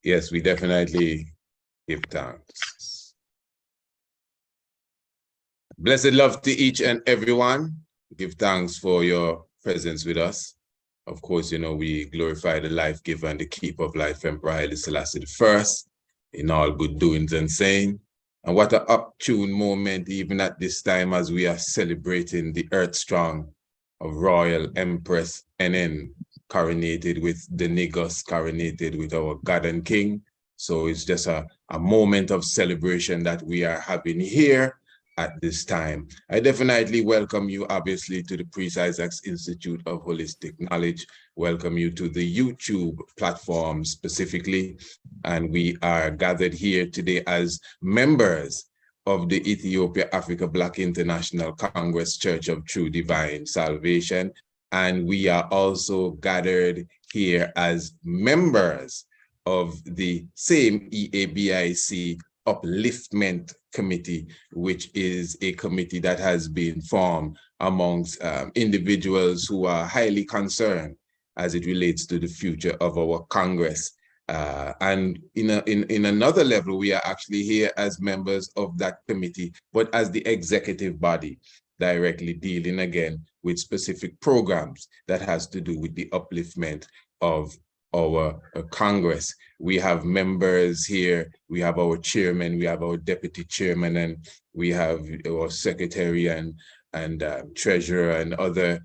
Yes, we definitely give thanks. Blessed love to each and everyone. Give thanks for your presence with us. Of course, we glorify the life giver and the keeper of life, Emperor Haile Selassie I, in all good doings and saying. And what an opportune moment, even at this time, as we are celebrating the Earth Strong of Royal Empress NN, coronated with the Negus, coronated with our God and King. So it's just a moment of celebration that we are having here at this time. I definitely welcome you, obviously, to the Priest Isaac's Institute of Holistic Knowledge. Welcome you to the YouTube platform specifically. And we are gathered here today as members of the Ethiopia Africa Black International Congress Church of True Divine Salvation. And we are also gathered here as members of the same EABIC Upliftment Committee, which is a committee that has been formed amongst individuals who are highly concerned as it relates to the future of our Congress. And in another level, we are actually here as members of that committee, but as the executive body, directly dealing again with specific programs that has to do with the upliftment of our Congress. We have members here, we have our chairman, we have our deputy chairman, and we have our secretary and treasurer and other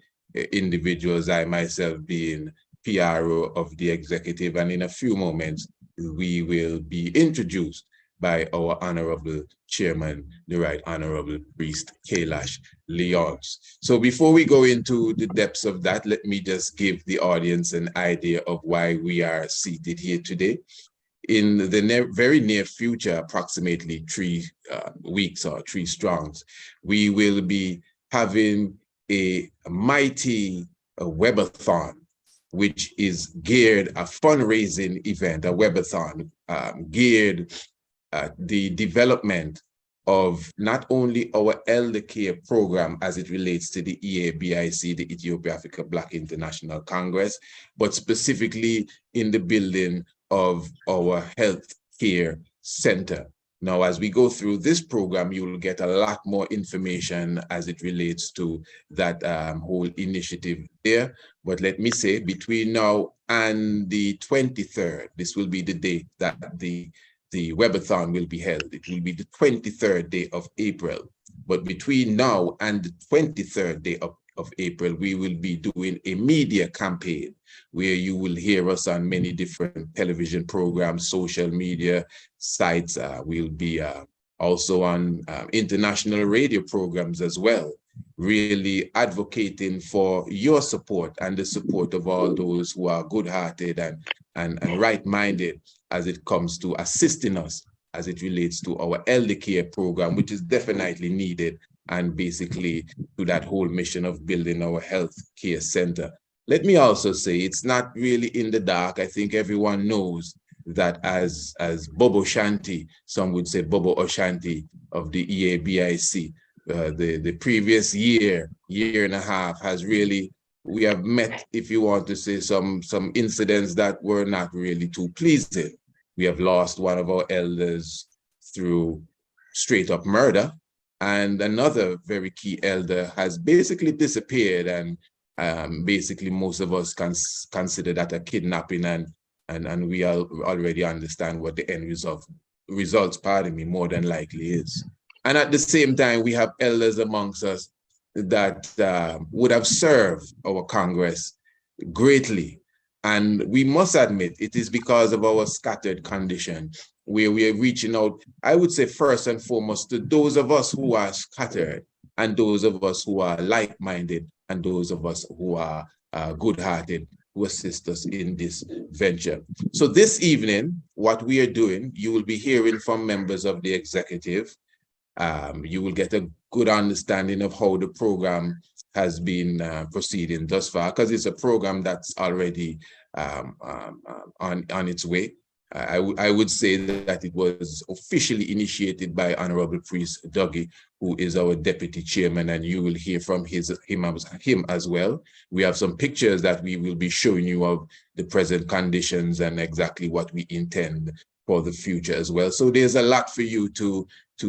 individuals, I myself being PRO of the executive. And in a few moments, we will be introduced by our honorable chairman, the Right Honorable Priest Kailash Leons. So before we go into the depths of that, let me just give the audience an idea of why we are seated here today. In the very near future, approximately 3 weeks or 3 strongs, we will be having a mighty webathon, which is geared, a fundraising event, a webathon geared the development of not only our elder care program as it relates to the EABIC, the Ethiopia Africa Black International Congress, but specifically in the building of our health care center. Now, as we go through this program, you will get a lot more information as it relates to that whole initiative there. But let me say, between now and the 23rd, this will be the day that the webathon will be held. It will be the 23rd day of April. But between now and the 23rd day of April, we will be doing a media campaign where you will hear us on many different television programs, social media sites. We'll be also on international radio programs as well, really advocating for your support and the support of all those who are good-hearted and right-minded as it comes to assisting us as it relates to our elder care program, which is definitely needed, and basically to that whole mission of building our health care center. Let me also say, it's not really in the dark. I think everyone knows that as Bobo Shanti, some would say Bobo Oshanti of the EABIC, the previous year and a half has really, we have met, if you want to say, some incidents that were not really too pleasing. We have lost one of our elders through straight up murder, and another very key elder has basically disappeared, and basically most of us consider that a kidnapping, and we already understand what the end results, pardon me, more than likely is. And at the same time, we have elders amongst us that would have served our Congress greatly. And we must admit, it is because of our scattered condition where we are reaching out, I would say first and foremost, to those of us who are scattered, and those of us who are like-minded, and those of us who are good-hearted, who assist us in this venture. So this evening, what we are doing, you will be hearing from members of the executive. You will get a good understanding of how the program has been proceeding thus far, because it's a program that's already on its way. I would say that it was officially initiated by Honorable Priest Dougie, who is our deputy chairman, and you will hear from him as well. We have some pictures that we will be showing you of the present conditions and exactly what we intend for the future as well. So there's a lot for you to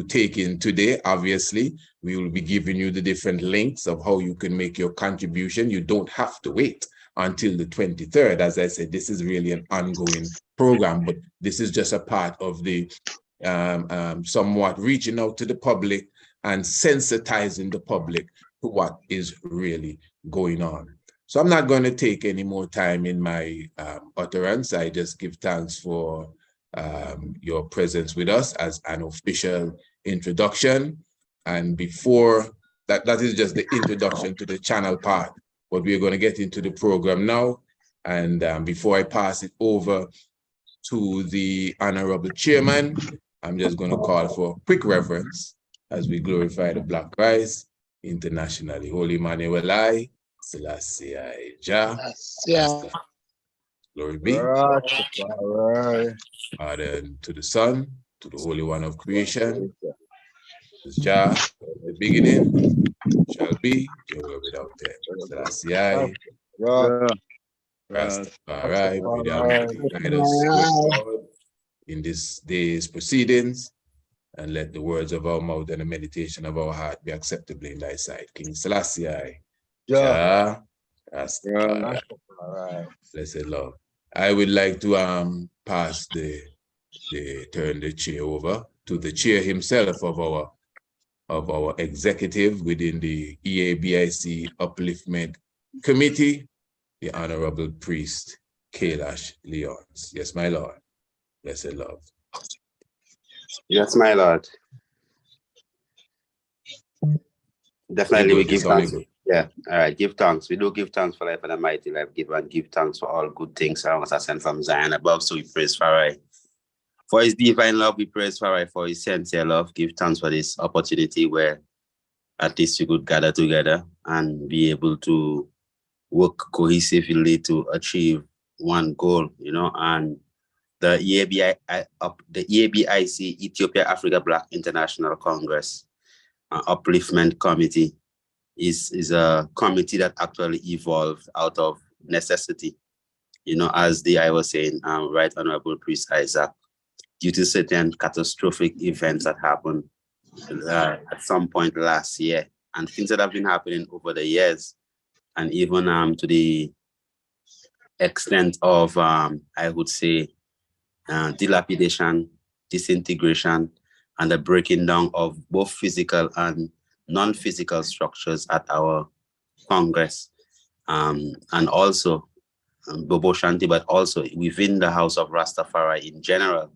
take in today. Obviously, we will be giving you the different links of how you can make your contribution. You don't have to wait until the 23rd. As I said, this is really an ongoing program, but this is just a part of the somewhat reaching out to the public and sensitizing the public to what is really going on. So I'm not going to take any more time in my utterance. I just give thanks for your presence with us as an official introduction. And before that is just the introduction to the channel part, but we're going to get into the program now. And before I pass it over to the Honorable Chairman, I'm just going to call for quick reverence as we glorify the Black Christ internationally. Holy Manuel I, Selassie I, Jah, glory be. Father, to the Son, to the Holy One of creation, is Jah, the beginning, shall be, your will without end. Selassie I, Rastafari, guide us forward in this day's proceedings, and let the words of our mouth and the meditation of our heart be acceptable in thy sight. King Selassie I, Jah, Rastafari. Blessed Lord. I would like to pass turn the chair over to the chair himself of our executive within the EABIC Upliftment Committee, the Honorable Priest Kailash Leons. Yes, my Lord. Blessed Lord. Yes, my Lord. Definitely we give thanks. Yeah, all right, give thanks. We do give thanks for life and a mighty life. Give thanks for all good things around us sent from Zion above. So we praise Farai. For his divine love, we praise Farai for his sincere love. Give thanks for this opportunity where at least we could gather together and be able to work cohesively to achieve one goal, you know, and the EABIC, Ethiopia Africa Black International Congress Upliftment Committee is a committee that actually evolved out of necessity, you know, as I was saying, Right Honorable Priest Isaac, due to certain catastrophic events that happened at some point last year, and things that have been happening over the years, and even to the extent of, I would say, dilapidation, disintegration, and the breaking down of both physical and non-physical structures at our Congress, and also Bobo Shanti, but also within the House of Rastafari in general.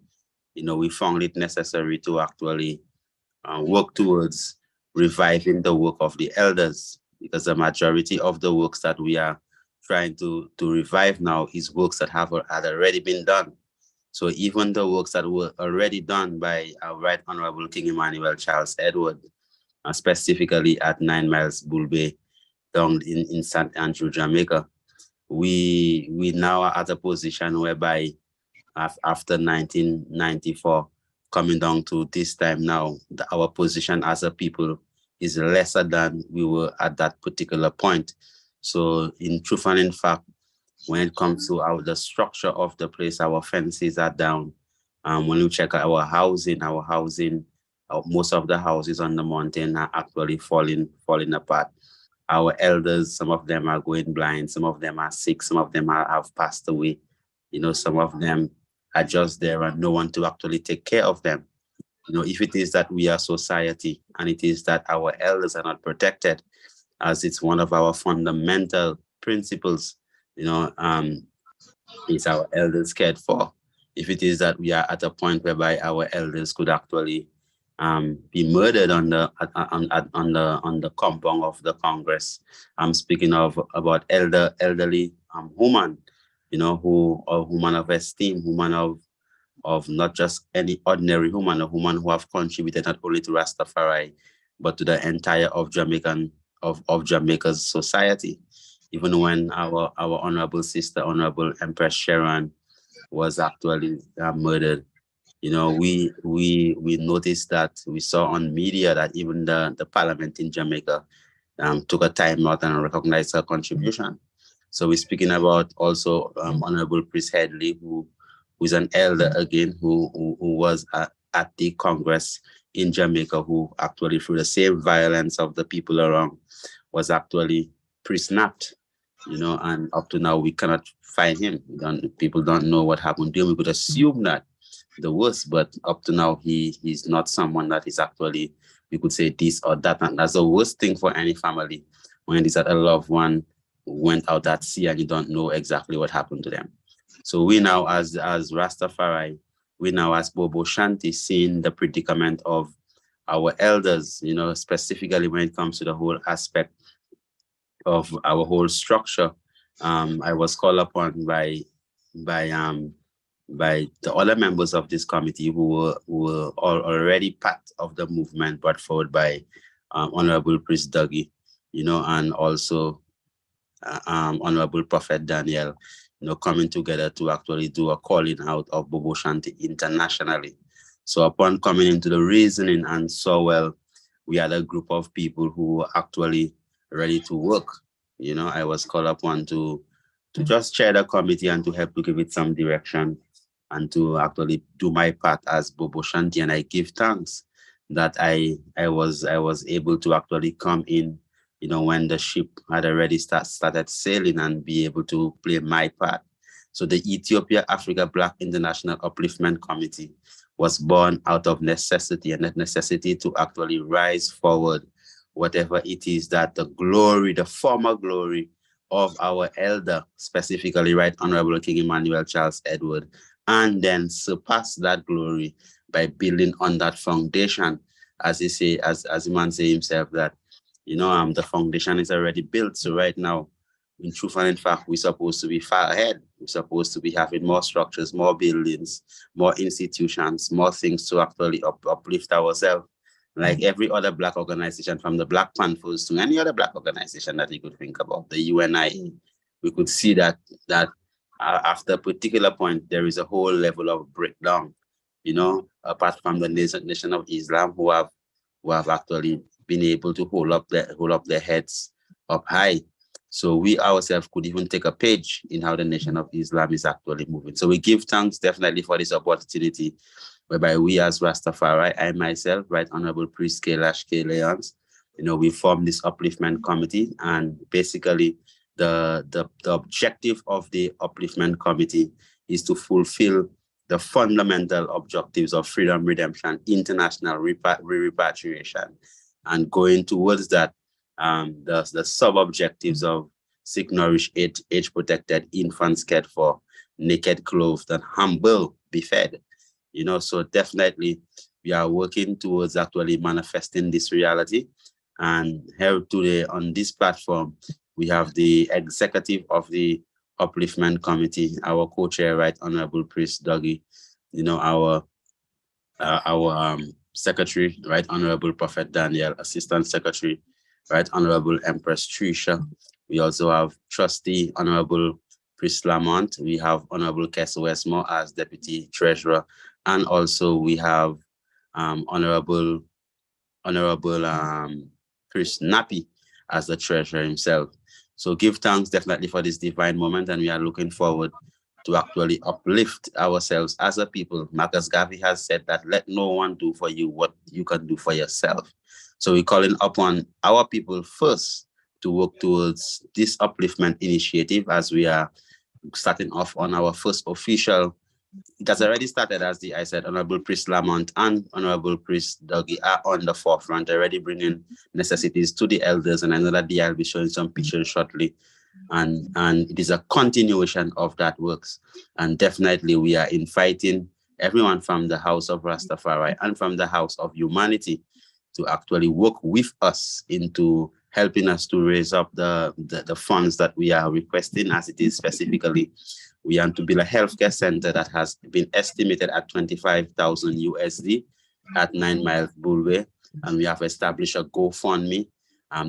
You know, we found it necessary to actually work towards reviving the work of the elders, because the majority of the works that we are trying to revive now is works that had already been done. So even the works that were already done by our Right Honorable King Emmanuel Charles Edward, specifically at 9 Miles Bull Bay down in St. Andrew, Jamaica, we now are at a position whereby after 1994, coming down to this time now, our position as a people is lesser than we were at that particular point. So in truth and in fact, when it comes to the structure of the place, our fences are down. When we check our housing, most of the houses on the mountain are actually falling apart. Our elders, some of them are going blind, some of them are sick, some of them have passed away. You know, some of them are just there and no one to actually take care of them. You know, if it is that we are society and it is that our elders are not protected, as it's one of our fundamental principles, you know, is our elders cared for. If it is that we are at a point whereby our elders could actually be murdered on the compound of the Congress, I'm speaking about elderly woman, you know, a woman of esteem, woman of not just any ordinary woman, a woman who have contributed not only to Rastafari, but to the entire of Jamaica's society. Even when our honorable sister, Honorable Empress Sharon, was actually murdered. You know, we noticed that, we saw on media that even the parliament in Jamaica took a time out and recognized her contribution. So we're speaking about also Honorable Priest Headley, who is an elder again, who was at the Congress in Jamaica, who actually, through the same violence of the people around, was actually pre-snapped, you know, and up to now we cannot find him. People don't know what happened to him. We could assume that the worst, but up to now he's not someone that is actually, we could say this or that, and that's the worst thing for any family, when it is that a loved one went out at sea and you don't know exactly what happened to them. So we now, as Rastafari, we now as Bobo Shanti, seeing the predicament of our elders, you know, specifically when it comes to the whole aspect of our whole structure. I was called upon by the other members of this committee who were already part of the movement brought forward by Honorable Priest Dougie, you know, and also Honorable Prophet Daniel, you know, coming together to actually do a calling out of Bobo Shanti internationally. So upon coming into the reasoning and saw, well, we had a group of people who were actually ready to work. You know, I was called upon to just chair the committee and to help to give it some direction and to actually do my part as Bobo Shanti. And I give thanks that I was able to actually come in, you know, when the ship had already started sailing, and be able to play my part. So the Ethiopia Africa Black International Upliftment Committee was born out of necessity, and that necessity to actually rise forward, whatever it is that the glory, the former glory of our elder, specifically Right Honorable King Emmanuel Charles Edward, and then surpass that glory by building on that foundation. As he say, as the man say himself, that, you know, the foundation is already built. So right now, in truth and in fact, we're supposed to be far ahead. We're supposed to be having more structures, more buildings, more institutions, more things to actually uplift ourselves. Like every other Black organization, from the Black Panthers to any other Black organization that you could think about, the UNI, we could see that after a particular point, there is a whole level of breakdown, you know, apart from the Nation of Islam, who have actually been able to hold up their heads up high. So we ourselves could even take a page in how the Nation of Islam is actually moving. So we give thanks definitely for this opportunity, whereby we as Rastafari, I myself, Right Honorable Priest Kailash K. Leons, you know, we formed this upliftment committee, and basically the objective of the upliftment committee is to fulfill the fundamental objectives of freedom, redemption, international repatriation, and going towards that, the sub-objectives of sick, nourished, age-protected, infants cared for, naked, clothed, and humble, be fed. You know, so definitely we are working towards actually manifesting this reality. And here today on this platform, we have the executive of the Upliftment Committee, our co-chair, Right Honorable Priest Dougie, you know, our secretary, Right Honorable Prophet Daniel, assistant secretary, Right Honorable Empress Trisha. We also have trustee Honorable Priest Lamont. We have Honorable Kessel Westmore as deputy treasurer, and also we have Honorable Priest Nappy as the treasurer himself. So give thanks definitely for this divine moment, and we are looking forward to actually uplift ourselves as a people. Marcus Garvey has said that let no one do for you what you can do for yourself. So we're calling upon our people first to work towards this upliftment initiative, as we are starting off on our first official. It has already started, as I said, Honorable Priest Lamont and Honorable Priest Dougie are on the forefront, already bringing necessities to the elders, and I know that I'll be showing some pictures shortly. And it is a continuation of that works. And definitely we are inviting everyone from the House of Rastafari and from the House of Humanity to actually work with us into helping us to raise up the funds that we are requesting, as it is specifically. We want to build a healthcare center that has been estimated at 25,000 USD at 9 Mile Boulevard. And we have established a GoFundMe.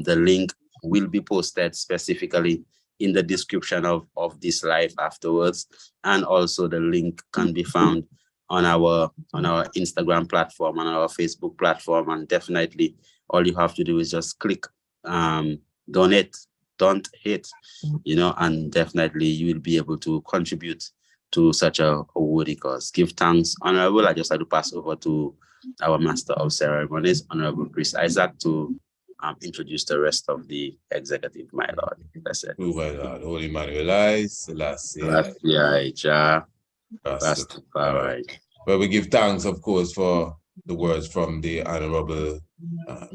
The link will be posted specifically in the description of this live afterwards. And also the link can be found on our Instagram platform, on our Facebook platform. And definitely all you have to do is just click donate, don't hate, you know, and definitely you will be able to contribute to such a worthy cause. Give thanks, Honorable. I just like to pass over to our Master of Ceremonies, Honorable Priest Isaac, to introduce the rest of the executive, my Lord. That's it. True, my Lord. Holy Emmanuel, Selassie. Rastafari. Well, we give thanks, of course, for the words from the Honorable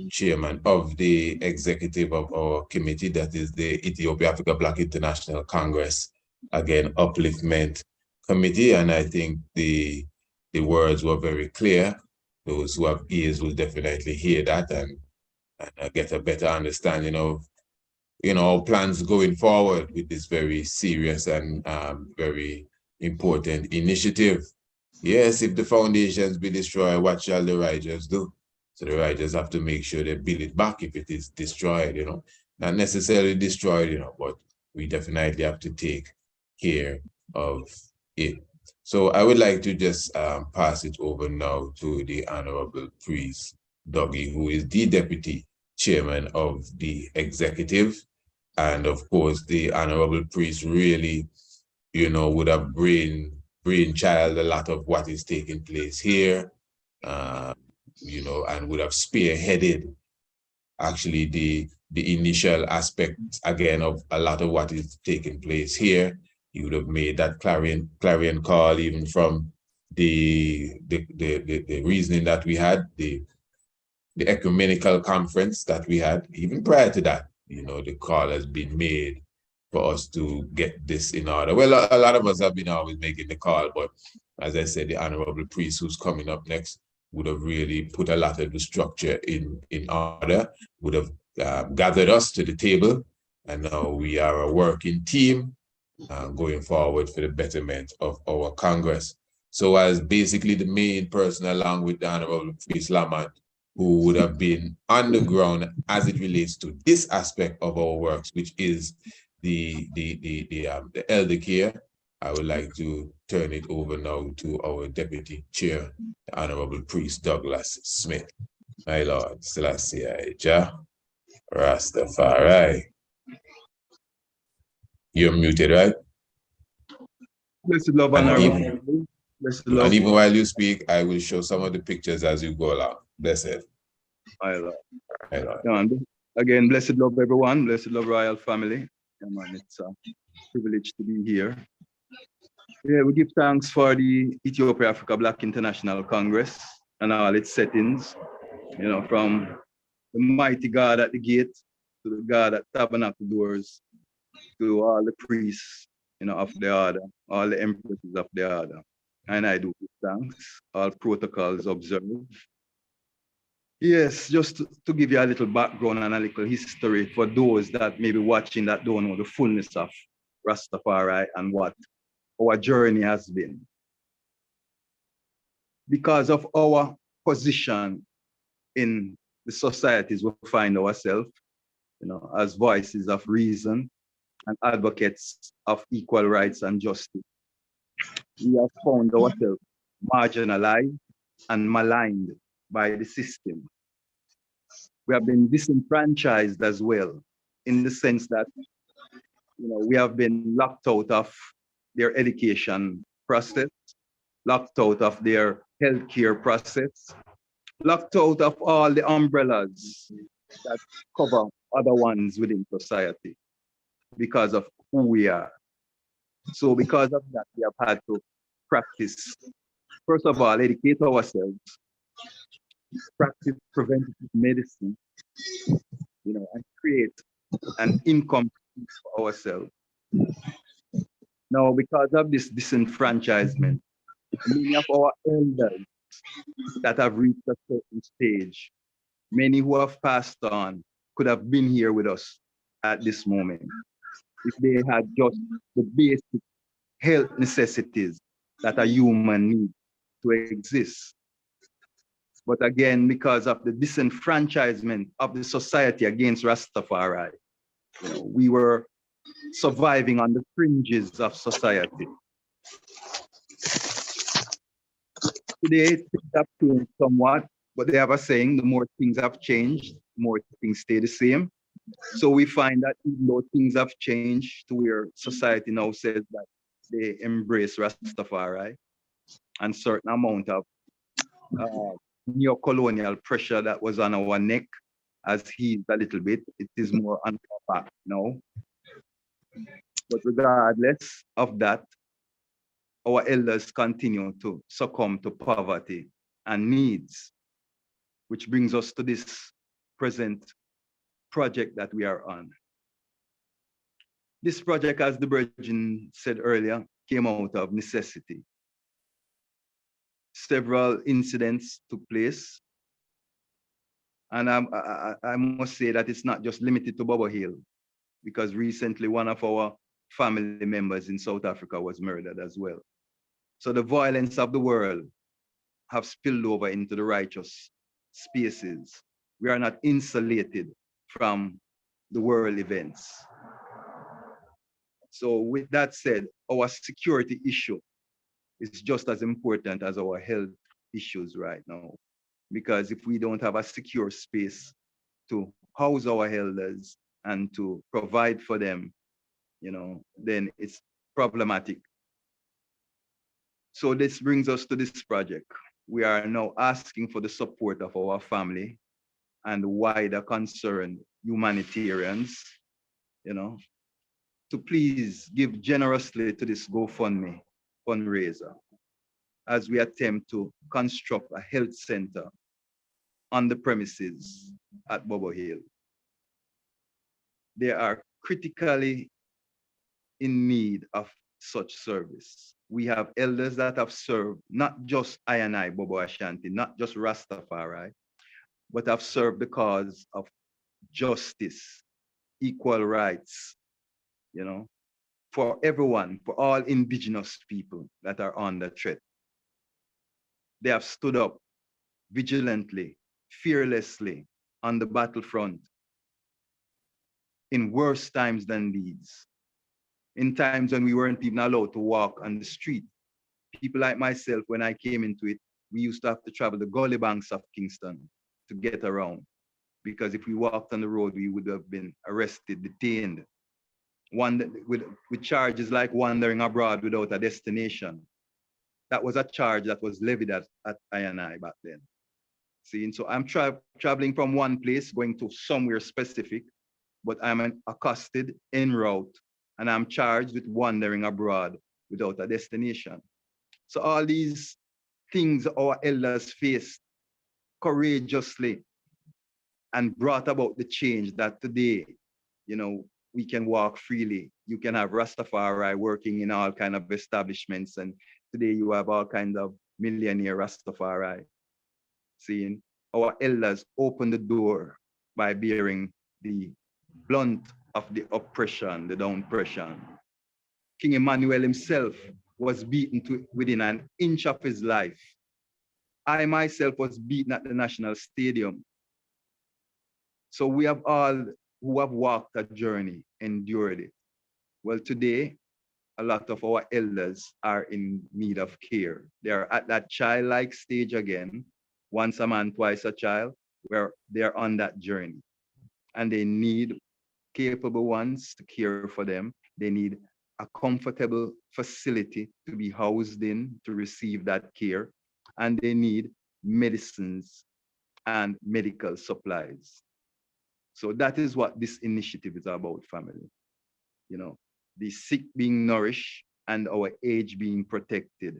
Chairman of the executive of our committee, that is the Ethiopia Africa Black International Congress, again, Upliftment Committee. And I think the words were very clear. Those who have ears will definitely hear that and get a better understanding of, you know, plans going forward with this very serious and very important initiative. Yes, if the foundations be destroyed, what shall the righteous do? So the righteous have to make sure they build it back if it is destroyed, you know. Not necessarily destroyed, you know, but we definitely have to take care of it. So I would like to just pass it over now to the Honorable Priest Dougie, who is the Deputy Chairman of the Executive. And of course, the Honorable Priest really, you know, would have brainchild a lot of what is taking place here, you know, and would have spearheaded actually the initial aspects again of a lot of what is taking place here. He would have made that clarion call even from the reasoning that we had, the ecumenical conference that we had, even prior to that. You know, the call has been made for us to get this in order. Well, a lot of us have been always making the call, but as I said, the Honorable Priest who's coming up next would have really put a lot of the structure in order, would have gathered us to the table, and now we are a working team going forward for the betterment of our Congress. So as basically the main person, along with the Honorable Priest Lamont, who would have been on the ground as it relates to this aspect of our works, which is the elder care, I would like to turn it over now to our Deputy Chair, the Honorable Priest Douglas Smith. My Lord, Selassie Jah, Rastafari. You're muted, right? Blessed love and even while you speak, I will show some of the pictures as you go along. Blessed. My Lord. Again, blessed love, everyone. Blessed love, royal family. Yeah, man, it's a privilege to be here. Yeah, we give thanks for the Ethiopia Africa Black International Congress and all its settings, you know, from the mighty God at the gate to the God at tabernacle doors to all the priests, you know, of the order, all the empresses of the order. And I do give thanks, all protocols observed. Yes, just to give you a little background and a little history for those that may be watching that don't know the fullness of Rastafari and what our journey has been. Because of our position in the societies we find ourselves, you know, as voices of reason and advocates of equal rights and justice, we have found ourselves marginalized and maligned by the system. We have been disenfranchised as well, in the sense that, you know, we have been locked out of their education process, locked out of their healthcare process, locked out of all the umbrellas that cover other ones within society because of who we are. So because of that, we have had to practice, first of all, educate ourselves, practice preventative medicine, you know, and create an income for ourselves. Now, because of this disenfranchisement, many of our elders that have reached a certain stage, many who have passed on, could have been here with us at this moment if they had just the basic health necessities that a human needs to exist. But again, because of the disenfranchisement of the society against Rastafari, you know, we were surviving on the fringes of society. Today, things have changed somewhat, but they have a saying, the more things have changed, the more things stay the same. So we find that even though things have changed to where society now says that they embrace Rastafari and certain amount of neo-colonial pressure that was on our neck has healed a little bit. It is more on our back now. But regardless of that, our elders continue to succumb to poverty and needs, which brings us to this present project that we are on. This project, as the Virgin said earlier, came out of necessity. Several incidents took place. And I must say that it's not just limited to Bobo Hill, because recently one of our family members in South Africa was murdered as well. So the violence of the world have spilled over into the righteous spaces. We are not insulated from the world events. So with that said, our security issue is just as important as our health issues right now. Because if we don't have a secure space to house our elders and to provide for them, then it's problematic. So this brings us to this project. We are now asking for the support of our family and wider concerned humanitarians, to please give generously to this GoFundMe fundraiser as we attempt to construct a health center on the premises at Bobo Hill. They are critically in need of such service. We have elders that have served not just I and I, Bobo Ashanti, not just Rastafari, but have served the cause of justice, equal rights, for everyone, for all indigenous people that are under threat. They have stood up vigilantly, fearlessly on the battlefront in worse times than these. In times when we weren't even allowed to walk on the street. People like myself, when I came into it, we used to have to travel the gully banks of Kingston to get around. Because if we walked on the road, we would have been arrested, detained. With charges like wandering abroad without a destination. That was a charge that was levied at I&I back then. See, and so I'm traveling from one place, going to somewhere specific, but I'm accosted en route, and I'm charged with wandering abroad without a destination. So all these things our elders faced courageously and brought about the change that today, we can walk freely. You can have Rastafari working in all kinds of establishments, and today you have all kinds of millionaire Rastafari. Seeing our elders open the door by bearing the blunt of the oppression, the downpression. King Emmanuel himself was beaten to within an inch of his life. I myself was beaten at the National Stadium. So we have all who have walked that journey, endured it. Well, today, a lot of our elders are in need of care. They are at that childlike stage again, once a man, twice a child, where they're on that journey. And they need capable ones to care for them. They need a comfortable facility to be housed in to receive that care. And they need medicines and medical supplies. So that is what this initiative is about, family. The sick being nourished and our age being protected.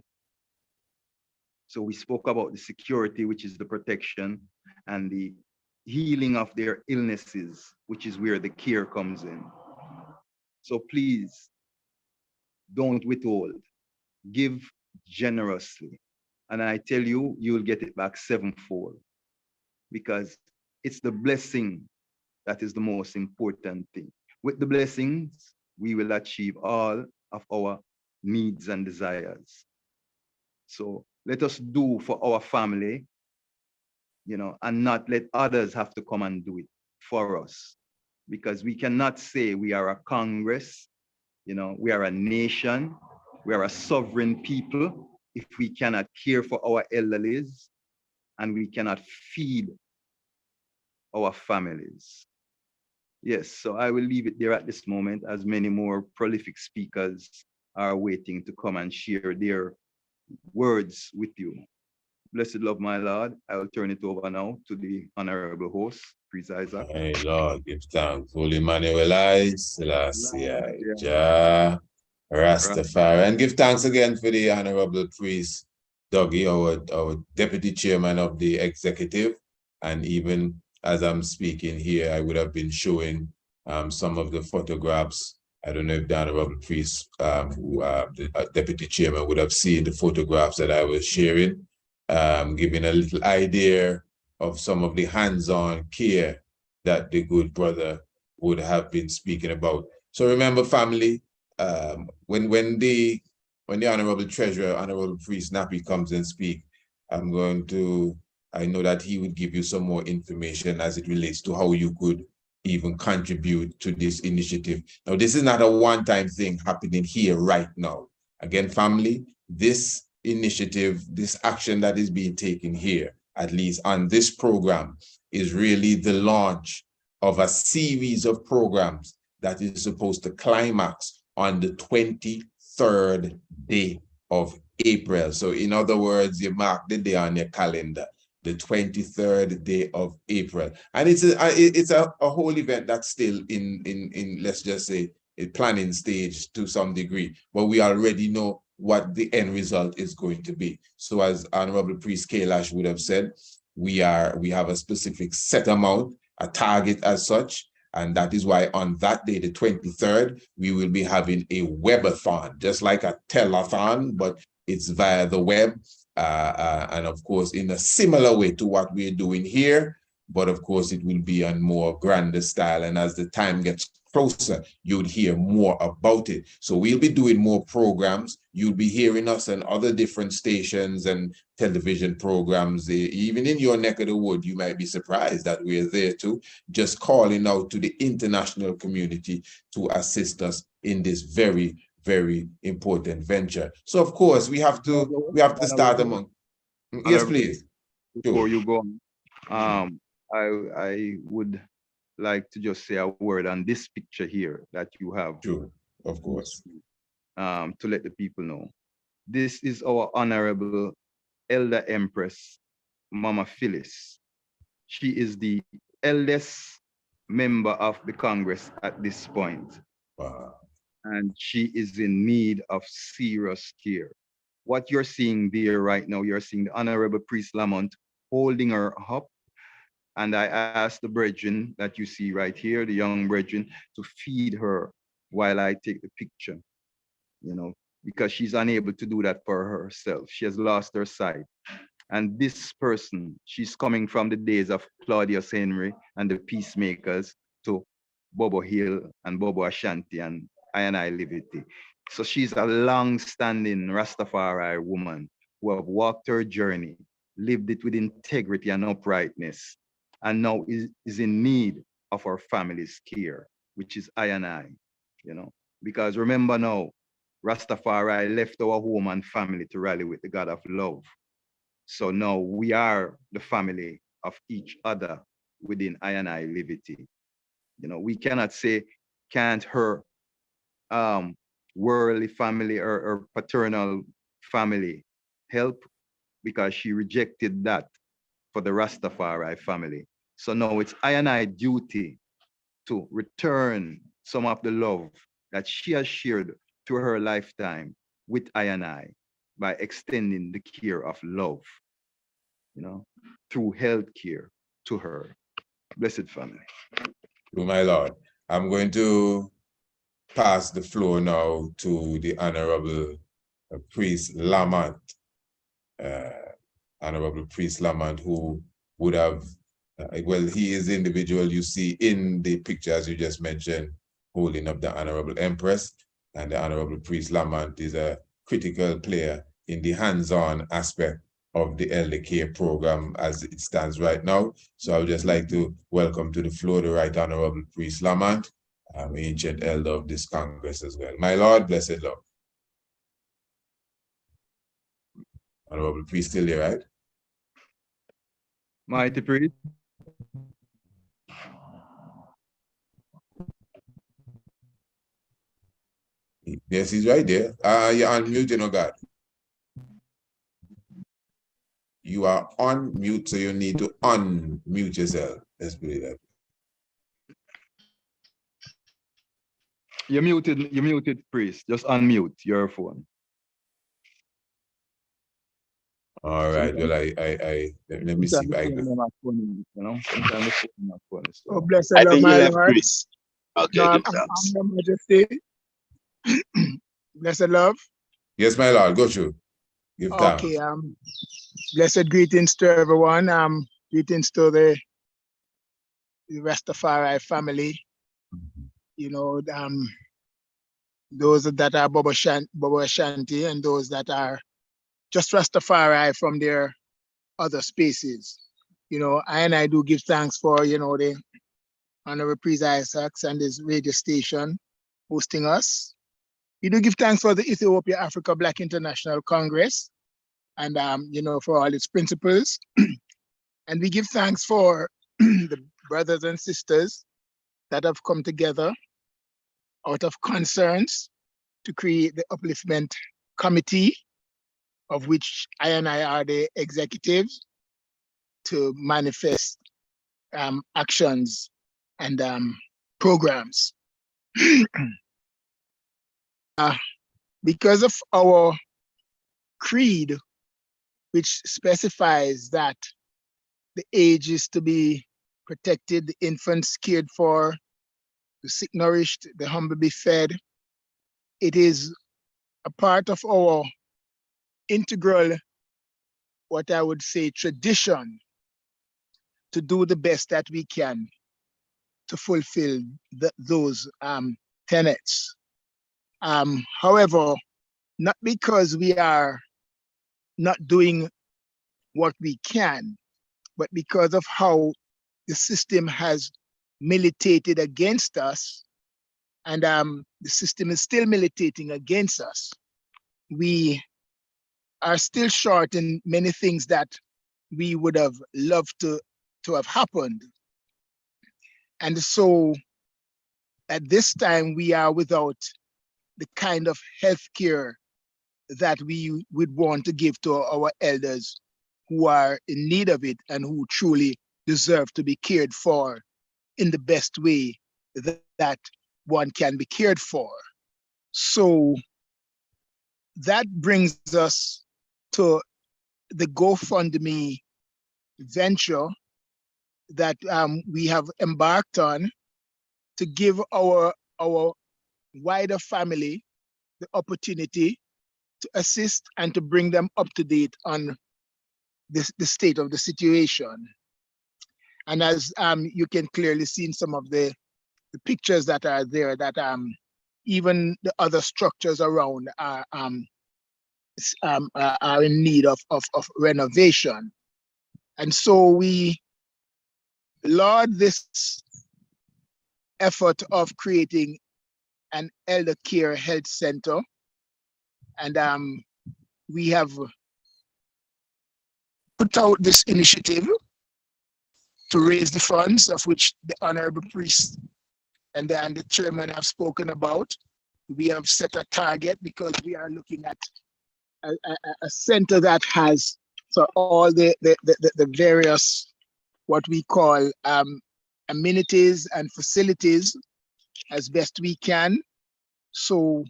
So we spoke about the security, which is the protection, and the healing of their illnesses, which is where the care comes in. So please, don't withhold. Give generously. And I tell you, you'll get it back sevenfold. Because it's the blessing that is the most important thing. With the blessings, we will achieve all of our needs and desires. So let us do for our family, and not let others have to come and do it for us. because we cannot say we are a Congress, we are a nation, we are a sovereign people if we cannot care for our elderlies and we cannot feed our families. Yes, so I will leave it there at this moment, as many more prolific speakers are waiting to come and share their words with you. Blessed love, my Lord. I will turn it over now to the honorable host, Priest Isaac. Hey Lord, give thanks. Holy Emmanuel I, Selassie I, Jah, Rastafari. And give thanks again for the honorable priest, Dougie, our deputy chairman of the executive. And even as I'm speaking here, I would have been showing some of the photographs. I don't know if the honorable priest, the deputy chairman, would have seen the photographs that I was sharing, giving a little idea of some of the hands-on care that the good brother would have been speaking about. So remember, family, when the honorable treasurer, honorable priest Nappy comes and speak, I know that he would give you some more information as it relates to how you could even contribute to this initiative. Now, this is not a one-time thing happening here right now. Again, family, this initiative, this action that is being taken here, at least on this program, is really the launch of a series of programs that is supposed to climax on the 23rd day of April. So in other words, you mark the day on your calendar, the 23rd day of April. And it's a whole event that's still in let's just say, a planning stage to some degree, but we already know what the end result is going to be. So as Honorable Priest Kailash would have said, we have a specific set amount, a target as such, and that is why on that day, the 23rd, we will be having a webathon, just like a telethon, but it's via the web. And of course, in a similar way to what we're doing here, but of course, it will be on more grander style. And as the time gets closer, you'd hear more about it. So we'll be doing more programs. You'll be hearing us on other different stations and television programs. Even in your neck of the wood, you might be surprised that we're there too, just calling out to the international community to assist us in this very, very important venture. So of course, we have to start among. Yes, please. Before you go on, I would like to just say a word on this picture here that you have. Sure, of course. To let the people know. This is our Honorable Elder Empress, Mama Phyllis. She is the eldest member of the Congress at this point. Wow. And she is in need of serious care. What you're seeing there right now, you're seeing the Honorable Priest Lamont holding her up. And I asked the brethren that you see right here, the young brethren, to feed her while I take the picture, because she's unable to do that for herself. She has lost her sight. And this person, she's coming from the days of Claudius Henry and the Peacemakers to Bobo Hill and Bobo Ashanti and I Liberty. So she's a long-standing Rastafari woman who have walked her journey, lived it with integrity and uprightness, and now is in need of our family's care, which is I. Because remember now, Rastafari left our home and family to rally with the God of love. So now we are the family of each other within I Liberty. We cannot say, can't her worldly family or paternal family help, because she rejected that for the Rastafari family. So now it's I duty to return some of the love that she has shared through her lifetime with I by extending the care of love, through health care to her. Blessed family. To my Lord, I'm going to pass the floor now to the Honorable Priest Lamont. Honorable Priest Lamont, who would have, he is the individual you see in the picture, as you just mentioned, holding up the Honorable Empress. And the Honorable Priest Lamont is a critical player in the hands-on aspect of the elder care program as it stands right now. So I would just like to welcome to the floor the Right Honorable Priest Lamont, ancient elder of this Congress as well. My Lord, blessed Lord. Honorable Priest still there, right? Mighty priest. Yes, he's right there. You're on mute, you know, God. You are on mute, so you need to unmute yourself. Let's put it that. You're muted, priest. Just unmute your phone. All right. Well, let me see if I can. Oh, blessed I love, think he my left Lord. Chris. Okay, No, give I'm thanks. Your Majesty. Blessed love. Yes, my Lord, go through. Give Okay, thanks. blessed greetings to everyone. Greetings to the Rastafari family. You know, those that are Bobo Ashanti and those that are just Rastafari from their other spaces. You know, I do give thanks for, you know, the Honorable Priest Isaacs and his radio station hosting us. We do give thanks for the Ethiopia Africa Black International Congress and, you know, for all its principles. And we give thanks for the brothers and sisters that have come together out of concerns to create the Upliftment Committee, of which I are the executives, to manifest actions and programs. Because of our creed, which specifies that the age is to be protected, the infants cared for, the sick nourished, the humble be fed. It is a part of our integral, what I would say, tradition to do the best that we can to fulfill those tenets. However, not because we are not doing what we can, but because of how the system has militated against us, and the system is still militating against us. We are still short in many things that we would have loved to have happened. And so at this time, we are without the kind of healthcare that we would want to give to our elders who are in need of it and who truly deserve to be cared for in the best way that one can be cared for. So that brings us to the GoFundMe venture that we have embarked on to give our wider family the opportunity to assist and to bring them up to date on the state of the situation. And as you can clearly see in some of the pictures that are there, that even the other structures around are in need of renovation. And so we laud this effort of creating an elder care health center. And we have put out this initiative to raise the funds, of which the Honorable Priest and the chairman have spoken about. We have set a target because we are looking at a center that has so all the various, what we call amenities and facilities as best we can. So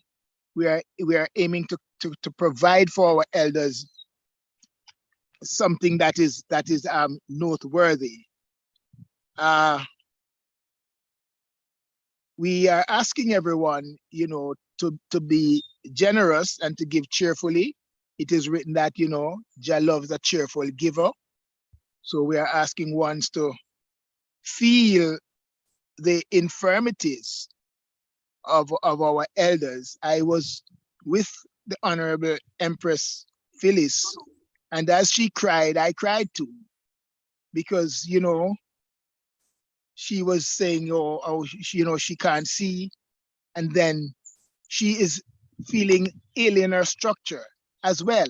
we are aiming to provide for our elders something that is noteworthy. We are asking everyone, you know, to be generous and to give cheerfully. It is written that, you know, Jah loves a cheerful giver. So we are asking ones to feel the infirmities of our elders. I was with the Honorable Empress Phyllis And as she cried, I cried too. Because, you know, she was saying, she can't see. And then she is feeling ill in her structure as well.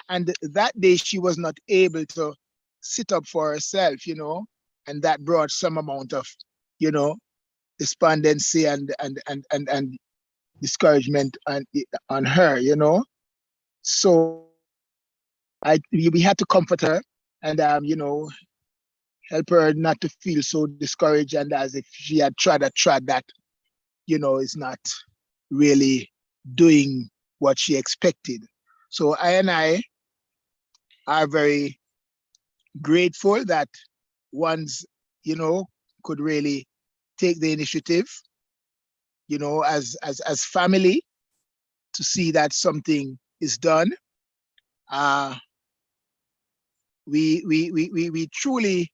And that day she was not able to sit up for herself, you know, and that brought some amount of, you know, despondency and discouragement on her, you know. So we had to comfort her and you know, help her not to feel so discouraged and as if she had tried that, you know, is not really doing what she expected. So I are very grateful that ones, you know, could really take the initiative, you know, as family to see that something is done. We truly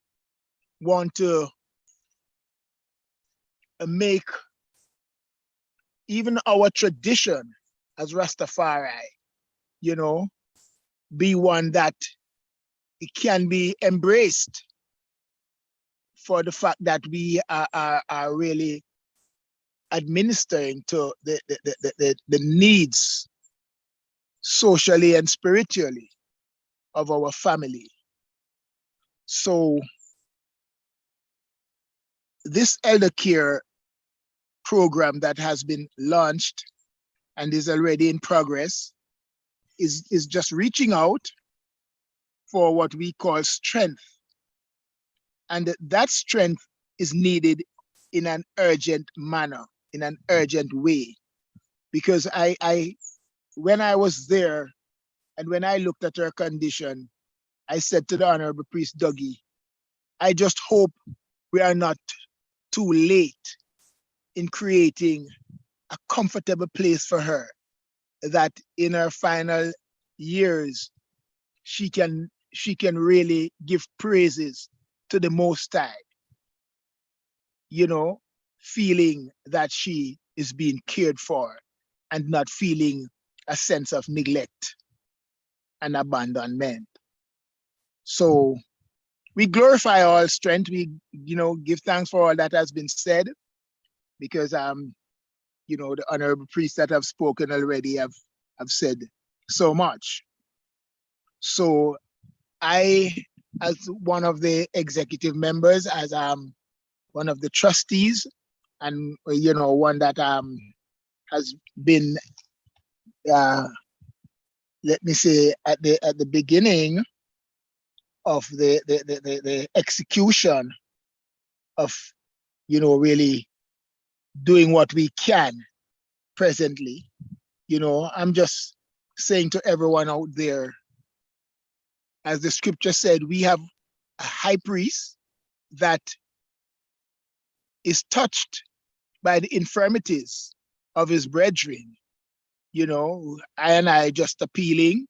want to make even our tradition as Rastafari, you know, be one that it can be embraced for the fact that we are really administering to the needs socially and spiritually of our family. So this elder care program that has been launched and is already in progress is just reaching out for what we call strength. And that strength is needed in an urgent manner, in an urgent way. Because when I was there and when I looked at her condition, I said to the Honorable Priest Dougie, I just hope we are not too late in creating a comfortable place for her, that in her final years, she can really give praises to the Most High, you know, feeling that she is being cared for and not feeling a sense of neglect and abandonment. So we glorify all strength. We, you know, give thanks for all that has been said, because you know, the honorable priests that have spoken already have said so much. So I, as one of the executive members, as one of the trustees, and you know, one that has been let me say at the beginning of the execution of, you know, really doing what we can presently, you know, I'm just saying to everyone out there, as the scripture said, we have a high priest that is touched by the infirmities of his brethren. You know, I just appealing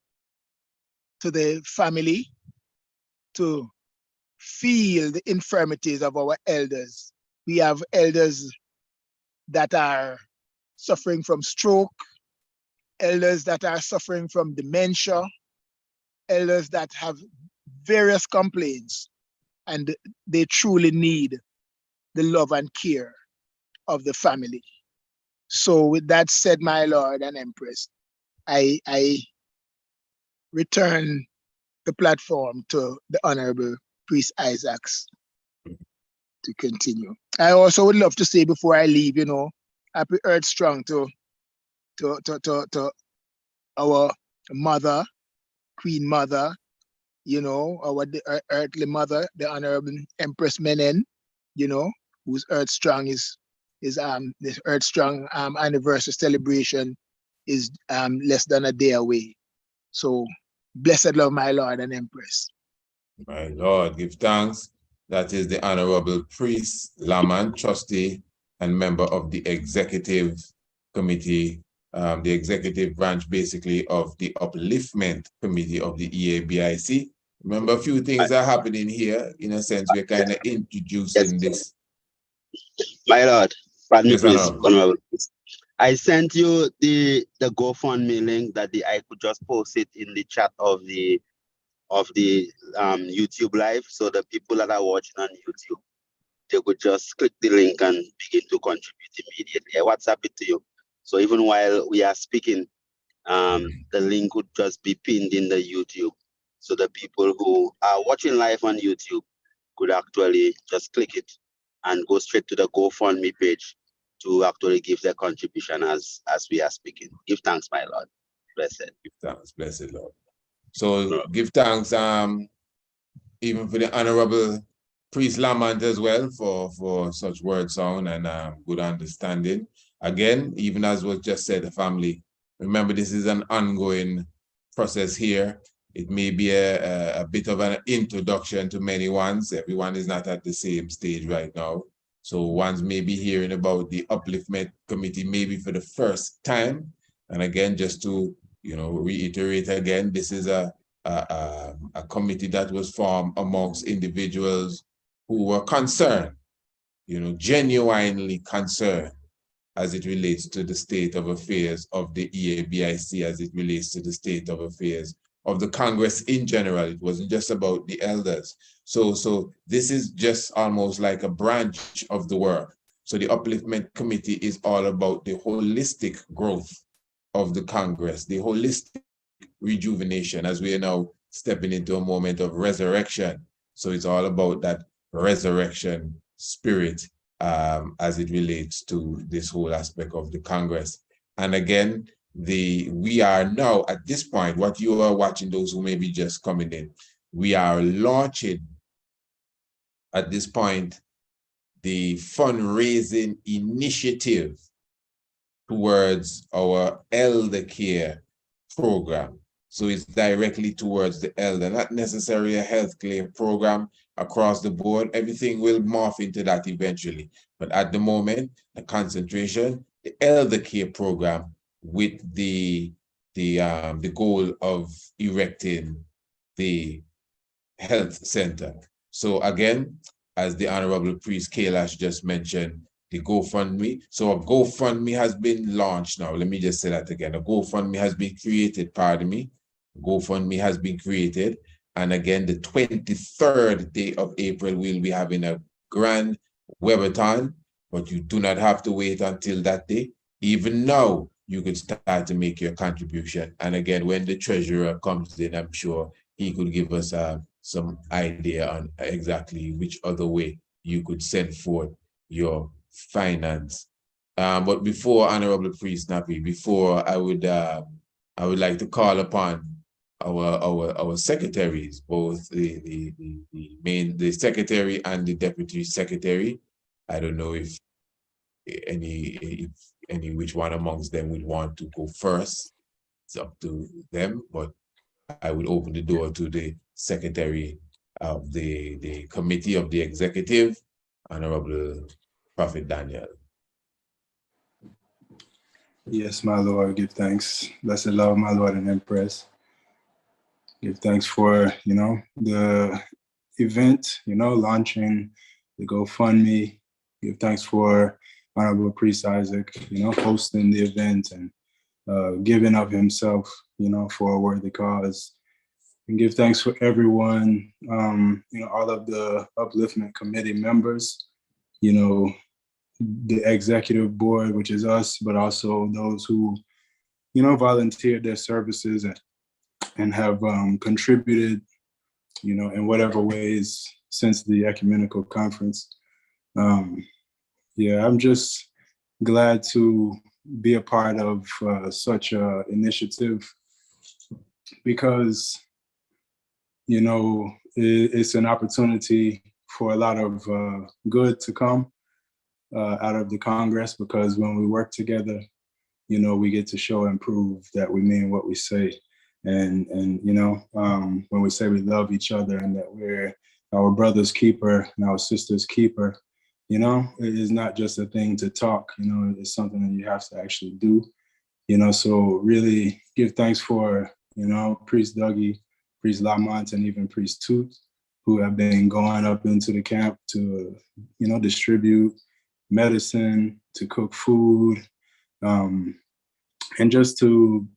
to the family to feel the infirmities of our elders. We have elders that are suffering from stroke, elders that are suffering from dementia, elders that have various complaints, and they truly need the love and care of the family. So with that said, my Lord and Empress, I return the platform to the Honorable Priest Isaacs to continue. I also would love to say before I leave, you know, happy Earth Strong to our mother, Queen Mother, you know, our earthly mother, the Honorable Empress Menen, you know, whose Earth Strong is this Earth Strong anniversary celebration is less than a day away. So blessed love, my Lord and Empress. My Lord, give thanks. That is the Honorable Priest Laman, trustee and member of the executive committee, the executive branch basically of the Upliftment Committee of the EABIC. Remember, a few things are happening here. In a sense, we're kind of introducing this. My Lord, pardon me, Yes, please. Honorable. I sent you the GoFundMe link that I could just post it in the chat of the of the YouTube live. So the people that are watching on YouTube, they could just click the link and begin to contribute immediately. I WhatsApp it to you. So even while we are speaking, the link would just be pinned in the YouTube. So the people who are watching live on YouTube could actually just click it and go straight to the GoFundMe page to actually give their contribution as we are speaking. Give thanks, my Lord. Blessed. Give thanks, blessed Lord. So give thanks even for the Honorable Priest Lamont as well for such word sound and good understanding. Again, even as was just said, the family, remember this is an ongoing process here. It may be a bit of an introduction to many ones. Everyone is not at the same stage right now. So ones may be hearing about the Upliftment Committee maybe for the first time. And again, just to reiterate again, this is a committee that was formed amongst individuals who were concerned, genuinely concerned as it relates to the state of affairs of the EABIC, as it relates to the state of affairs of the Congress in general. It wasn't just about the elders. So this is just almost like a branch of the work. So the Upliftment Committee is all about the holistic growth of the Congress, the holistic rejuvenation, as we are now stepping into a moment of resurrection. So it's all about that resurrection spirit as it relates to this whole aspect of the Congress. And again, we are now at this point, what you are watching, those who may be just coming in, we are launching at this point the fundraising initiative towards our elder care program. So it's directly towards the elder, not necessarily a health care program across the board. Everything will morph into that eventually. But at the moment, the concentration, the elder care program with the goal of erecting the health center. So again, as the Honorable Priest Kailash just mentioned, the GoFundMe. So a GoFundMe has been launched now. Let me just say that again. A GoFundMe has been created, pardon me. GoFundMe has been created. And again, the 23rd day of April, we'll be having a grand webathon, but you do not have to wait until that day. Even now, you could start to make your contribution. And again, when the treasurer comes in, I'm sure he could give us some idea on exactly which other way you could send forth your finance. But before, Honorable Priest Nappy, before I would like to call upon our secretaries, both the secretary and the deputy secretary. I don't know if any which one amongst them would want to go first. It's up to them, but I would open the door to the secretary of the committee of the executive, Honorable Prophet Daniel. Yes, my Lord, give thanks. Blessed Lord, my Lord and Empress. Give thanks for, the event, launching the GoFundMe. Give thanks for Honorable Priest Isaac, hosting the event and giving of himself, for a worthy cause. And give thanks for everyone, all of the Upliftment Committee members, the executive board, which is us, but also those who, volunteered their services and have contributed, in whatever ways since the ecumenical conference. I'm just glad to be a part of such an initiative because, it's an opportunity for a lot of good to come out of the Congress, because when we work together, we get to show and prove that we mean what we say. And when we say we love each other and that we're our brother's keeper and our sister's keeper, it is not just a thing to talk, it's something that you have to actually do, so really give thanks for, Priest Dougie, Priest Lamont, and even Priest Toot, who have been going up into the camp to, distribute medicine, to cook food, and just to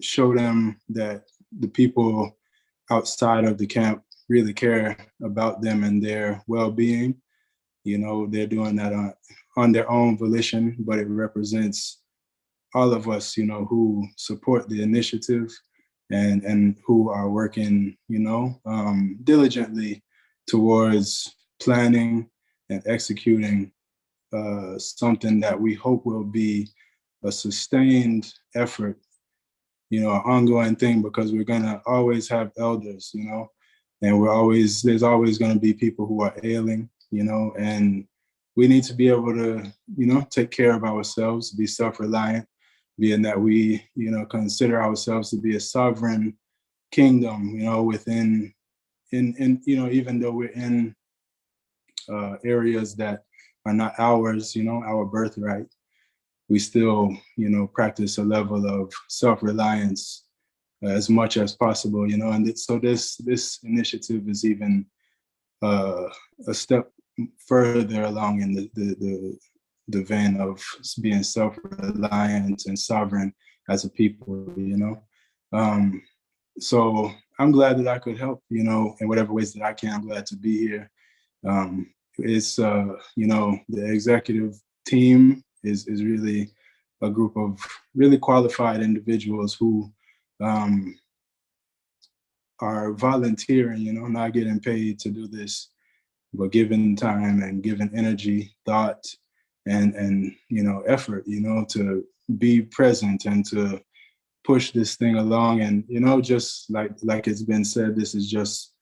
show them that the people outside of the camp really care about them and their well-being. You know, they're doing that on their own volition, but it represents all of us, you know, who support the initiative and who are working, you know, diligently towards planning and executing something that we hope will be a sustained effort, you know, an ongoing thing, because we're gonna always have elders, you know, and there's always gonna be people who are ailing, you know, and we need to be able to, you know, take care of ourselves, be self-reliant, being that we, you know, consider ourselves to be a sovereign kingdom, you know, within, you know, even though we're in areas that are not ours, you know, our birthright, we still, you know, practice a level of self-reliance as much as possible, you know, and so this initiative is even a step further along in the vein of being self-reliant and sovereign as a people, you know. So I'm glad that I could help, you know, in whatever ways that I can. I'm glad to be here. It's, you know, the executive team is really a group of really qualified individuals who are volunteering, you know, not getting paid to do this, but giving time and giving energy, thought, and you know, effort, you know, to be present and to push this thing along. And, you know, just like it's been said, this is just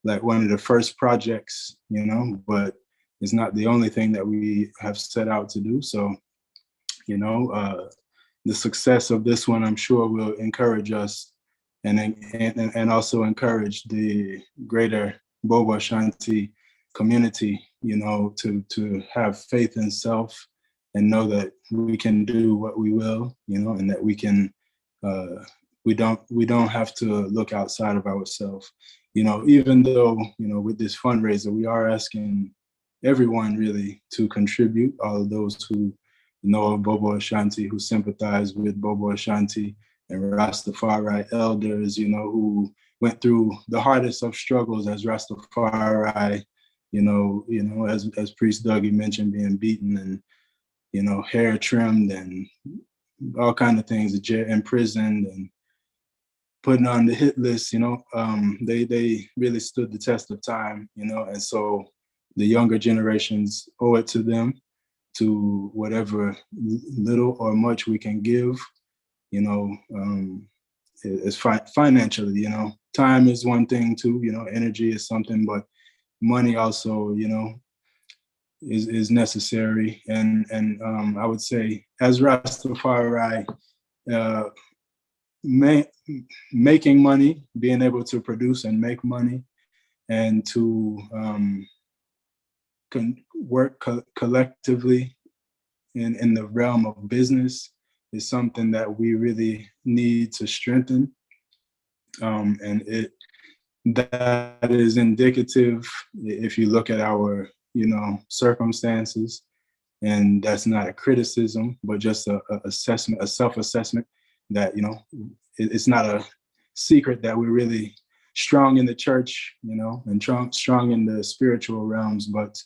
like one of the first projects, you know, but it's not the only thing that we have set out to do. So, you know, the success of this one, I'm sure, will encourage us and also encourage the greater Bobo Ashanti community, you know, to have faith in self and know that we can do what we will, you know, and that we can, we don't have to look outside of ourselves, you know, even though, you know, with this fundraiser, we are asking everyone really to contribute, all of those who know of Bobo Ashanti, who sympathize with Bobo Ashanti, and Rastafari elders, you know, who went through the hardest of struggles as Rastafari, you know, as Priest Dougie mentioned, being beaten and, you know, hair trimmed and all kind of things, imprisoned and putting on the hit list, you know. They really stood the test of time, you know, and so the younger generations owe it to them, to whatever little or much we can give, you know, it's financially, you know. Time is one thing too, you know, energy is something, but money also, you know, is necessary. And I would say, as Rastafari, making money, being able to produce and make money, and to work collectively in the realm of business is something that we really need to strengthen. And that is indicative if you look at our, you know, circumstances, and that's not a criticism, but just a assessment, a self-assessment, that, you know, it's not a secret that we're really strong in the church, you know, and strong in the spiritual realms, but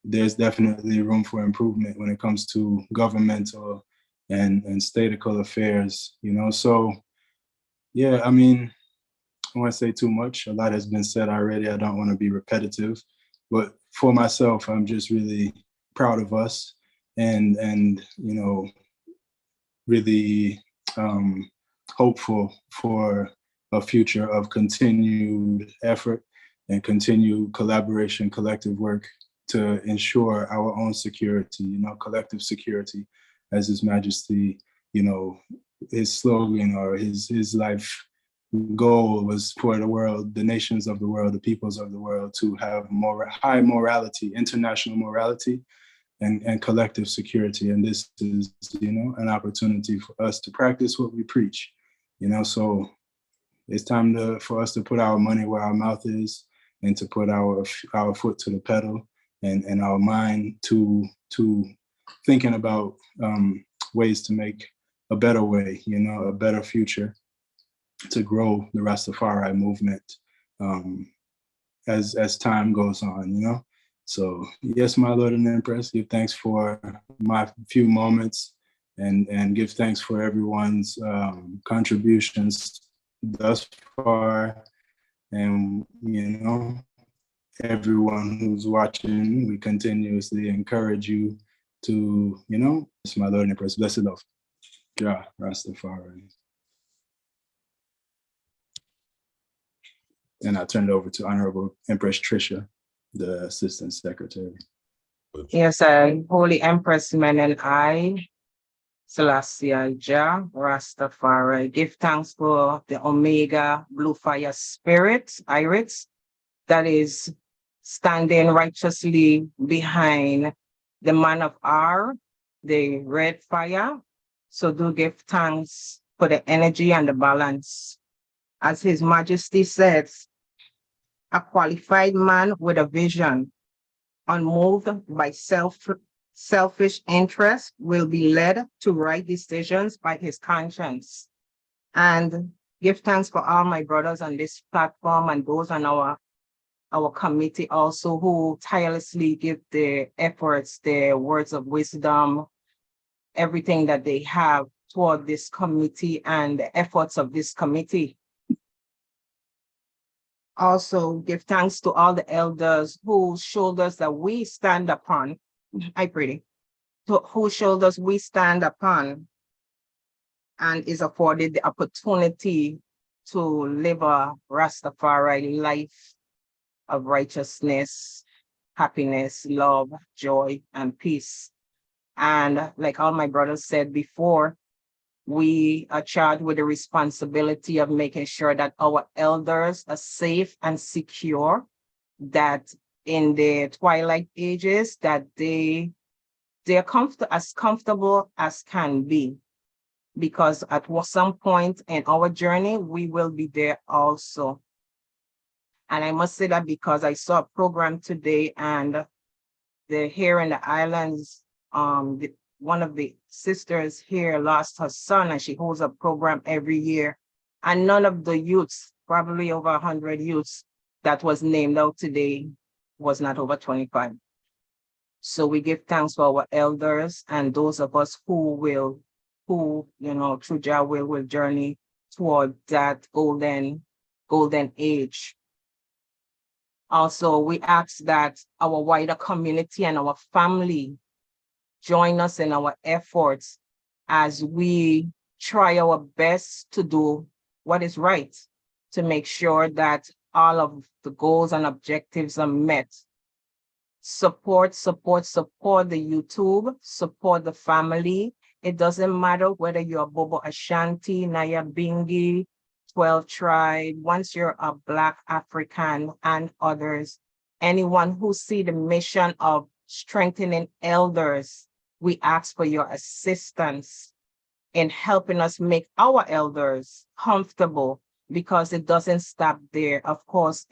there's definitely room for improvement when it comes to governmental and statical affairs, you know. So yeah, I mean, I don't want to say too much. A lot has been said already. I don't want to be repetitive, but for myself, I'm just really proud of us, and you know, really hopeful for a future of continued effort and continued collaboration, collective work to ensure our own security, you know, collective security, as His Majesty, you know, his slogan or his life goal was for the world, the nations of the world, the peoples of the world, to have high morality, international morality, and collective security. And this is, you know, an opportunity for us to practice what we preach, you know. So it's time for us to put our money where our mouth is, and to put our foot to the pedal, and our mind to thinking about ways to make a better way, you know, a better future, to grow the Rastafari movement as time goes on, you know. So yes, my Lord and Empress, give thanks for my few moments and give thanks for everyone's contributions thus far. And, you know, everyone who's watching, we continuously encourage you to, you know, it's my Lord and Empress, blessed love. Ja, Rastafari. And I turn it over to Honorable Empress Tricia, the Assistant Secretary. Yes, Holy Empress Men and I, Selassie Jah, Rastafari, give thanks for the Omega Blue Fire Spirit, Iris, that is standing righteously behind the man of R, the red fire. So do give thanks for the energy and the balance. As His Majesty says, a qualified man with a vision, unmoved by selfish interest, will be led to right decisions by his conscience. And give thanks for all my brothers on this platform and those on our committee also who tirelessly give their efforts, their words of wisdom, everything that they have toward this committee and the efforts of this committee. Also give thanks to all the elders whose shoulders that we stand upon, whose shoulders we stand upon and is afforded the opportunity to live a Rastafari life of righteousness, happiness, love, joy, and peace. And like all my brothers said before, we are charged with the responsibility of making sure that our elders are safe and secure, that in the twilight ages, that they're as comfortable as can be. Because at some point in our journey, we will be there also. And I must say that because I saw a program today and here in the islands, one of the sisters here lost her son and she holds a program every year. And none of the youths, probably over 100 youths that was named out today was not over 25. So we give thanks for our elders and those of us who you know, through Jah will journey toward that golden age. Also, we ask that our wider community and our family join us in our efforts as we try our best to do what is right, to make sure that all of the goals and objectives are met. Support the YouTube, support the family. It doesn't matter whether you're Bobo Ashanti, Naya Bingi, 12 Tribe, once you're a Black African and others, anyone who see the mission of strengthening elders, we ask for your assistance in helping us make our elders comfortable, because it doesn't stop there. Of course,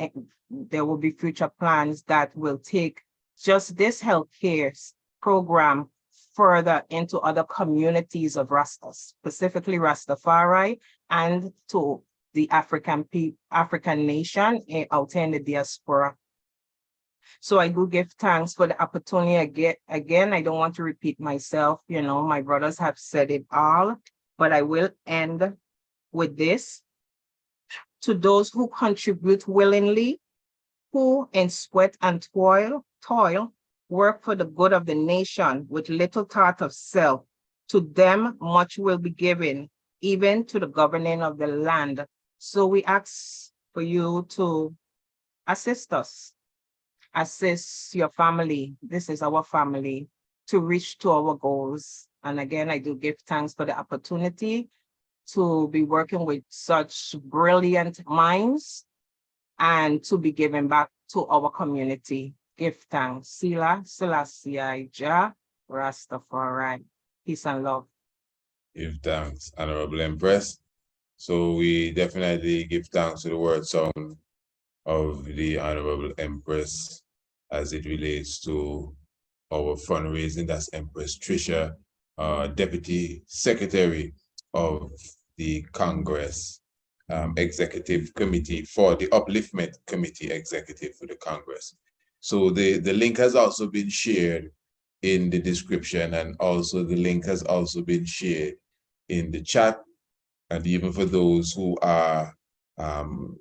there will be future plans that will take just this healthcare program further into other communities of Rastas, specifically Rastafari, and to the African nation out in the diaspora. So I do give thanks for the opportunity again. I don't want to repeat myself. You know, my brothers have said it all, but I will end with this. To those who contribute willingly, who in sweat and toil, work for the good of the nation with little thought of self, to them much will be given, even to the governing of the land. So we ask for you to assist us, assist your family. This is our family, to reach to our goals. And again, I do give thanks for the opportunity to be working with such brilliant minds and to be giving back to our community. Give thanks. Sila, Selassie, Jah, Rastafari. Peace and love. Give thanks, Honorable Empress. So we definitely give thanks to the word sound of the Honorable Empress as it relates to our fundraising. That's Empress Tricia, Deputy Secretary of the Congress. executive committee for the Upliftment Committee executive for the Congress. So the link has also been shared in the description, and also the link has also been shared in the chat. And even for those who are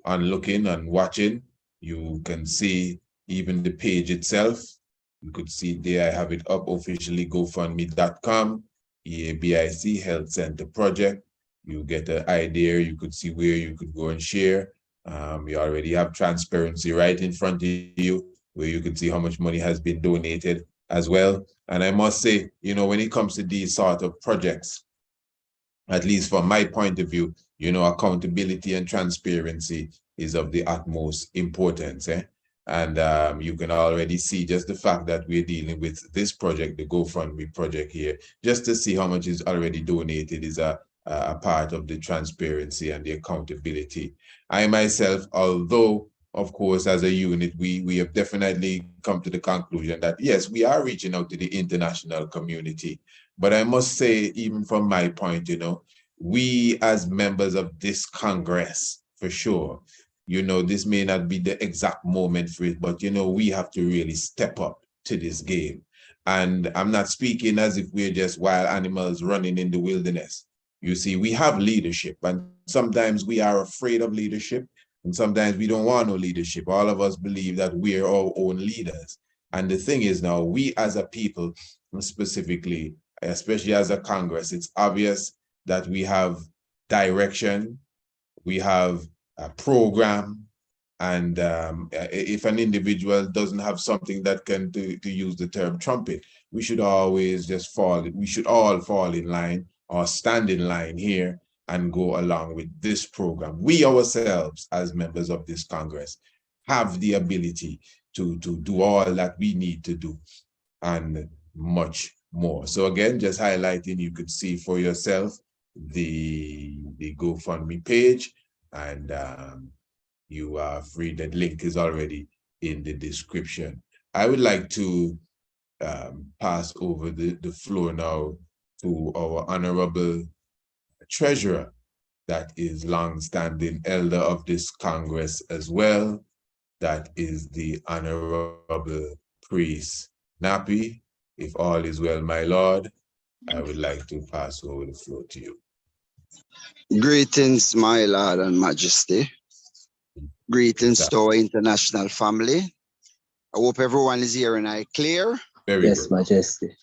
looking and watching, you can see even the page itself. You could see there, I have it up officially, gofundme.com, EABIC Health Center Project. You get an idea, you could see where you could go and share. You already have transparency right in front of you, where you can see how much money has been donated as well. And I must say, when it comes to these sort of projects, at least from my point of view, accountability and transparency is of the utmost importance. And you can already see just the fact that we're dealing with this project, the GoFundMe project here, just to see how much is already donated is a part of the transparency and the accountability. I myself, although, of course, as a unit, we have definitely come to the conclusion that, yes, we are reaching out to the international community. But I must say, even from my point, we as members of this Congress, for sure, this may not be the exact moment for it, but, we have to really step up to this game. And I'm not speaking as if we're just wild animals running in the wilderness. You see, we have leadership, and sometimes we are afraid of leadership, and sometimes we don't want no leadership. All of us believe that we're our own leaders. And the thing is now, we as a people, specifically, especially as a Congress, it's obvious that we have direction, we have a program, and if an individual doesn't have something that can, to use the term trumpet, we should always just we should all fall in line or stand in line here and go along with this program. We ourselves, as members of this Congress, have the ability to do all that we need to do and much more. So again, just highlighting, you could see for yourself the GoFundMe page, and you are free. That link is already in the description. I would like to pass over the floor now to our honorable treasurer, that is long-standing elder of this Congress as well, that is the Honorable Priest Nappy. If all is well, my Lord, I would like to pass over the floor to you. Greetings, my Lord and Majesty. Greetings to our international family. I hope everyone is hearing I clear. Very yes, good. Majesty.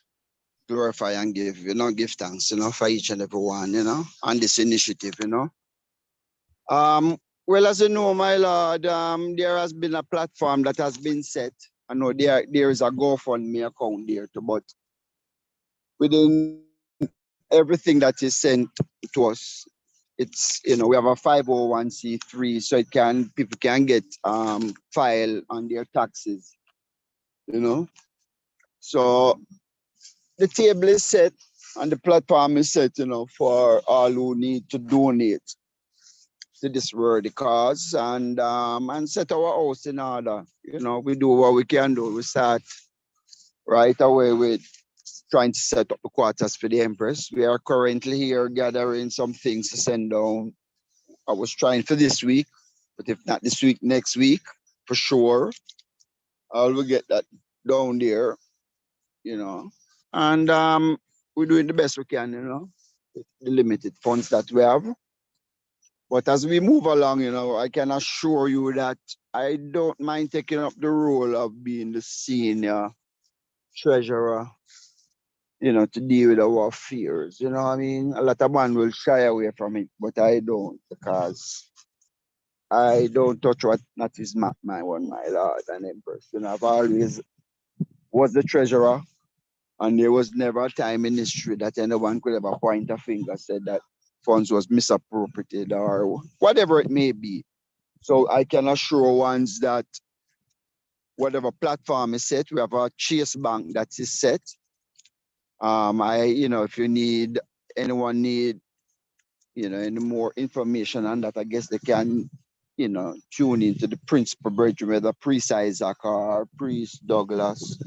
Glorify and give thanks, for each and every one, on this initiative, Well, as you know, my Lord, there has been a platform that has been set. I know there is a GoFundMe account there too, but within everything that is sent to us, it's, we have a 501c3, so people can get file on their taxes, So the table is set and the platform is set, for all who need to donate to this worthy cause and set our house in order. We do what we can do. We start right away with trying to set up the quarters for the Empress. We are currently here gathering some things to send down. I was trying for this week, but if not this week, next week, for sure, I will get that down there, And we're doing the best we can, with the limited funds that we have. But as we move along, I can assure you that I don't mind taking up the role of being the senior treasurer, to deal with our fears. A lot of men will shy away from it, but I don't, because I don't touch what not is my Lord and Empress. I've always was the treasurer, and there was never a time in history that anyone could ever point a finger, said that funds was misappropriated or whatever it may be. So I can assure ones that whatever platform is set, we have a Chase Bank that is set. If anyone need, any more information on that, I guess they can, tune into the principal brethren, whether Priest Isaac or Priest Douglas,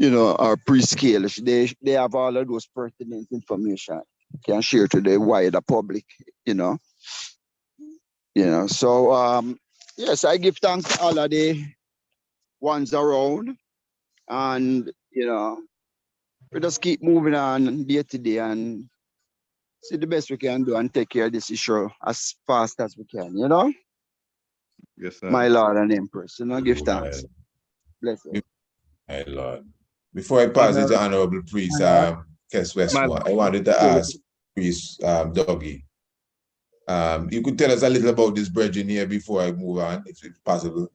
or Priest Kalish. They have all of those pertinent information can share to the wider public, You know, so yes, I give thanks to all of the ones around, and you know, we just keep moving on day to day and see the best we can do and take care of this issue as fast as we can, you know. Yes, sir. My Lord and Empress, you know, give thanks. Bless you. My Lord. Before I pass it to Honorable Priest Kes Westmore, I wanted to ask Priest Dougie. You could tell us a little about this brethren here before I move on, if it's possible.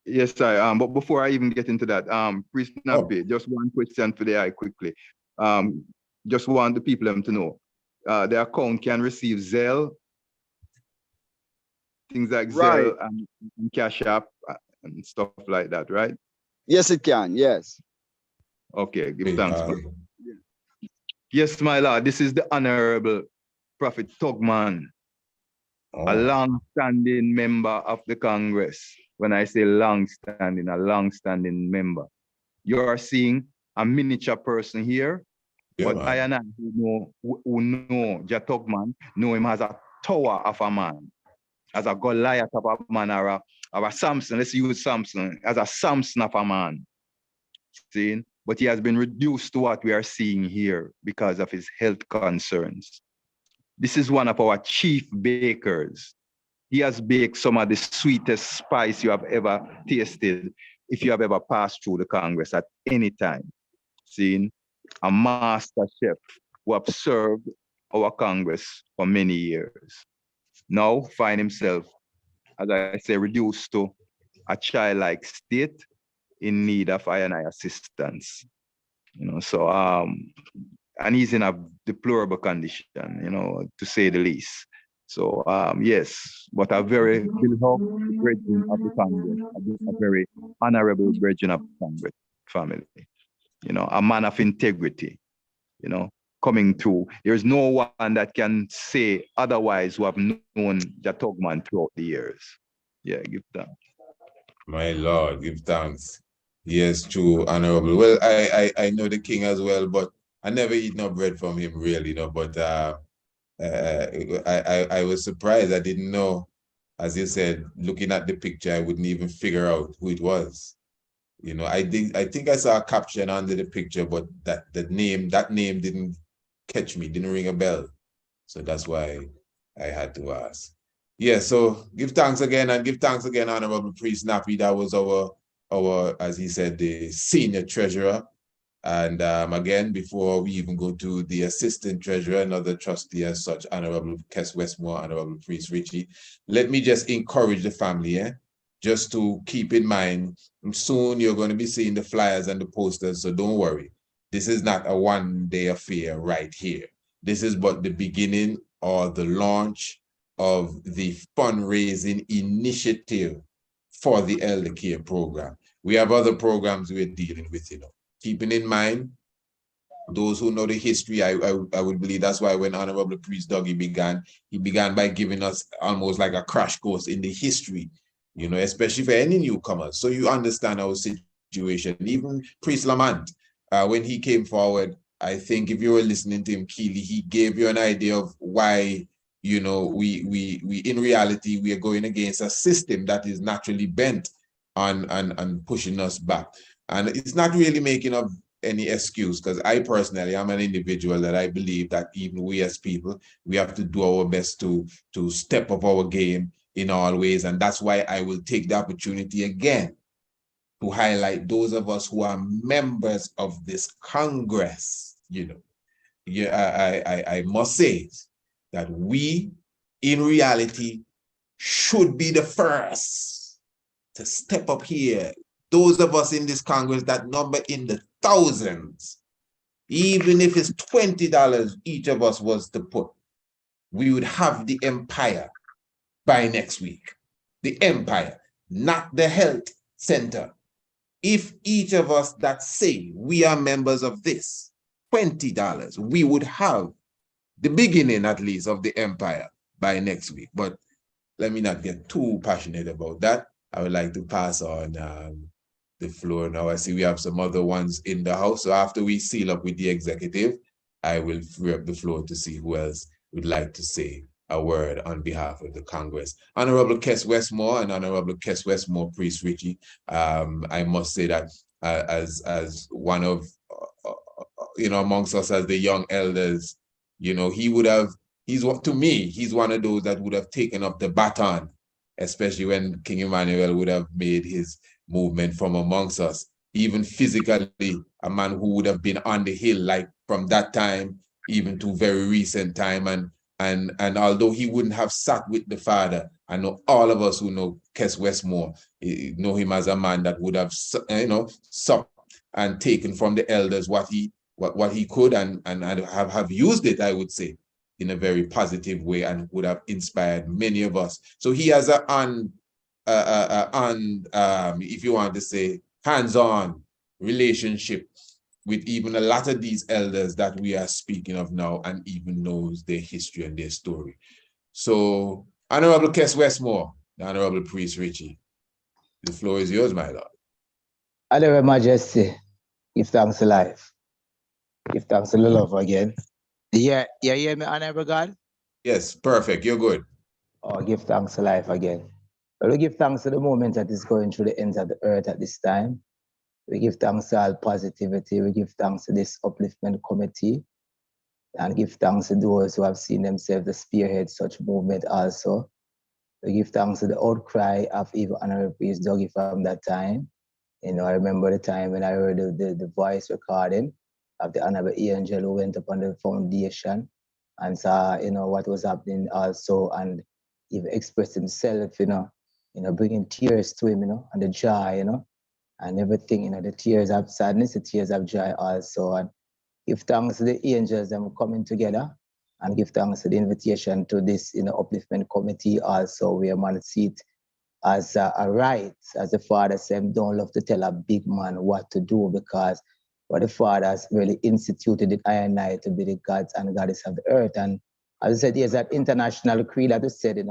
Yes, sir. But before I even get into that, Priest Nappy, just one question for the eye quickly. Just want the people to know. The account can receive Zelle, things like Right. Zelle and Cash App and stuff like that, right? Yes, it can. Yes. Okay, give thanks. Yes, my Lord, this is the Honorable Prophet Tugman, a long-standing member of the Congress. When I say long-standing, a long-standing member. You are seeing a miniature person here, but I and I who know Tugman know him as a tower of a man, as a Goliath of a man, or a Samson. Let's use Samson as a Samson of a man. See? But he has been reduced to what we are seeing here because of his health concerns. This is one of our chief bakers. He has baked some of the sweetest spice you have ever tasted if you have ever passed through the Congress at any time. See? A master chef who have served our Congress for many years. Now find himself, as I say, reduced to a childlike state in need of I&I assistance. You know, so and he's in a deplorable condition, you know, to say the least. So yes, but a very beloved brethren of the Congress, a very honorable brethren of the Congress family, you know, a man of integrity, you know, coming through. There's no one that can say otherwise who have known Tugman throughout the years. Yeah, give thanks. My Lord, give thanks. Yes, true, Honorable. Well, I know the king as well, but I never eat no bread from him, really, you know, but I was surprised. I didn't know, as you said, looking at the picture, I wouldn't even figure out who it was. You know, I think I saw a caption under the picture, but that name didn't catch me, didn't ring a bell. So that's why I had to ask. Yeah, so give thanks again, and give thanks again, Honorable Priest Nappy. That was our, as he said, the senior treasurer. And again, before we even go to the assistant treasurer, another trustee as such, Honorable Kes Westmore, Honorable Priest Richie, let me just encourage the family, just to keep in mind, soon you're going to be seeing the flyers and the posters, so don't worry. This is not a one-day affair right here. This is but the beginning or the launch of the fundraising initiative for the elder care program. We have other programs we're dealing with, you know. Keeping in mind, those who know the history, I would believe that's why when Honorable Priest Dougie began, he began by giving us almost like a crash course in the history, you know, especially for any newcomers. So you understand our situation. Even Priest Lamont, when he came forward, I think if you were listening to him, Keely, he gave you an idea of why, you know, we in reality, we are going against a system that is naturally bent on pushing us back. And it's not really making up any excuse, because I personally am an individual that I believe that even we as people, we have to do our best to step up our game in all ways. And that's why I will take the opportunity again to highlight those of us who are members of this Congress. You know, yeah, I must say that we in reality should be the first to step up here. Those of us in this Congress that number in the thousands, even if it's $20 each of us was to put, we would have the empire by next week. The empire, not the health center. If each of us that say we are members of this, $20, we would have the beginning at least of the empire by next week. But let me not get too passionate about that. I would like to pass on the floor now. I see we have some other ones in the house. So after we seal up with the executive, I will free up the floor to see who else would like to say a word on behalf of the Congress. Honorable Kes Westmore and Honorable Kes Westmore Priest Richie, I must say that as one of, amongst us as the young elders, he's one of those that would have taken up the baton, especially when King Emmanuel would have made his movement from amongst us. Even physically, a man who would have been on the hill, like from that time, even to very recent time. And although he wouldn't have sat with the Father, I know all of us who know Kes Westmore know him as a man that would have, supped and taken from the elders what he could and have used it, I would say, in a very positive way, and would have inspired many of us. So he has if you want to say, hands-on relationship with even a lot of these elders that we are speaking of now, and even knows their history and their story. So, Honorable Kes Westmore, the Honorable Priest Richie, the floor is yours, my lord. Honorable Majesty, give thanks to life. Give thanks to the love again. Yeah, you hear me, Honorable God? Yes, perfect. You're good. Oh, give thanks to life again. But we give thanks to the moment that is going through the ends of the earth at this time. We give thanks to all positivity. We give thanks to this upliftment committee, and give thanks to those who have seen themselves to spearhead such movement also. We give thanks to the outcry of even Honorable Priest Dougie from that time. I remember the time when I heard the voice recording of the Honorable Angel who went up on the foundation and saw, what was happening also, and even expressed himself, bringing tears to him, and the joy, and everything, the tears of sadness, the tears of joy also. And give thanks to the angels them coming together, and give thanks to the invitation to this, upliftment committee also, where man see it as a right, as the Father said, don't love to tell a big man what to do, because what the Father has really instituted it, I and I, to be the gods and goddess of the earth. And as I said, there's that international creed that is said,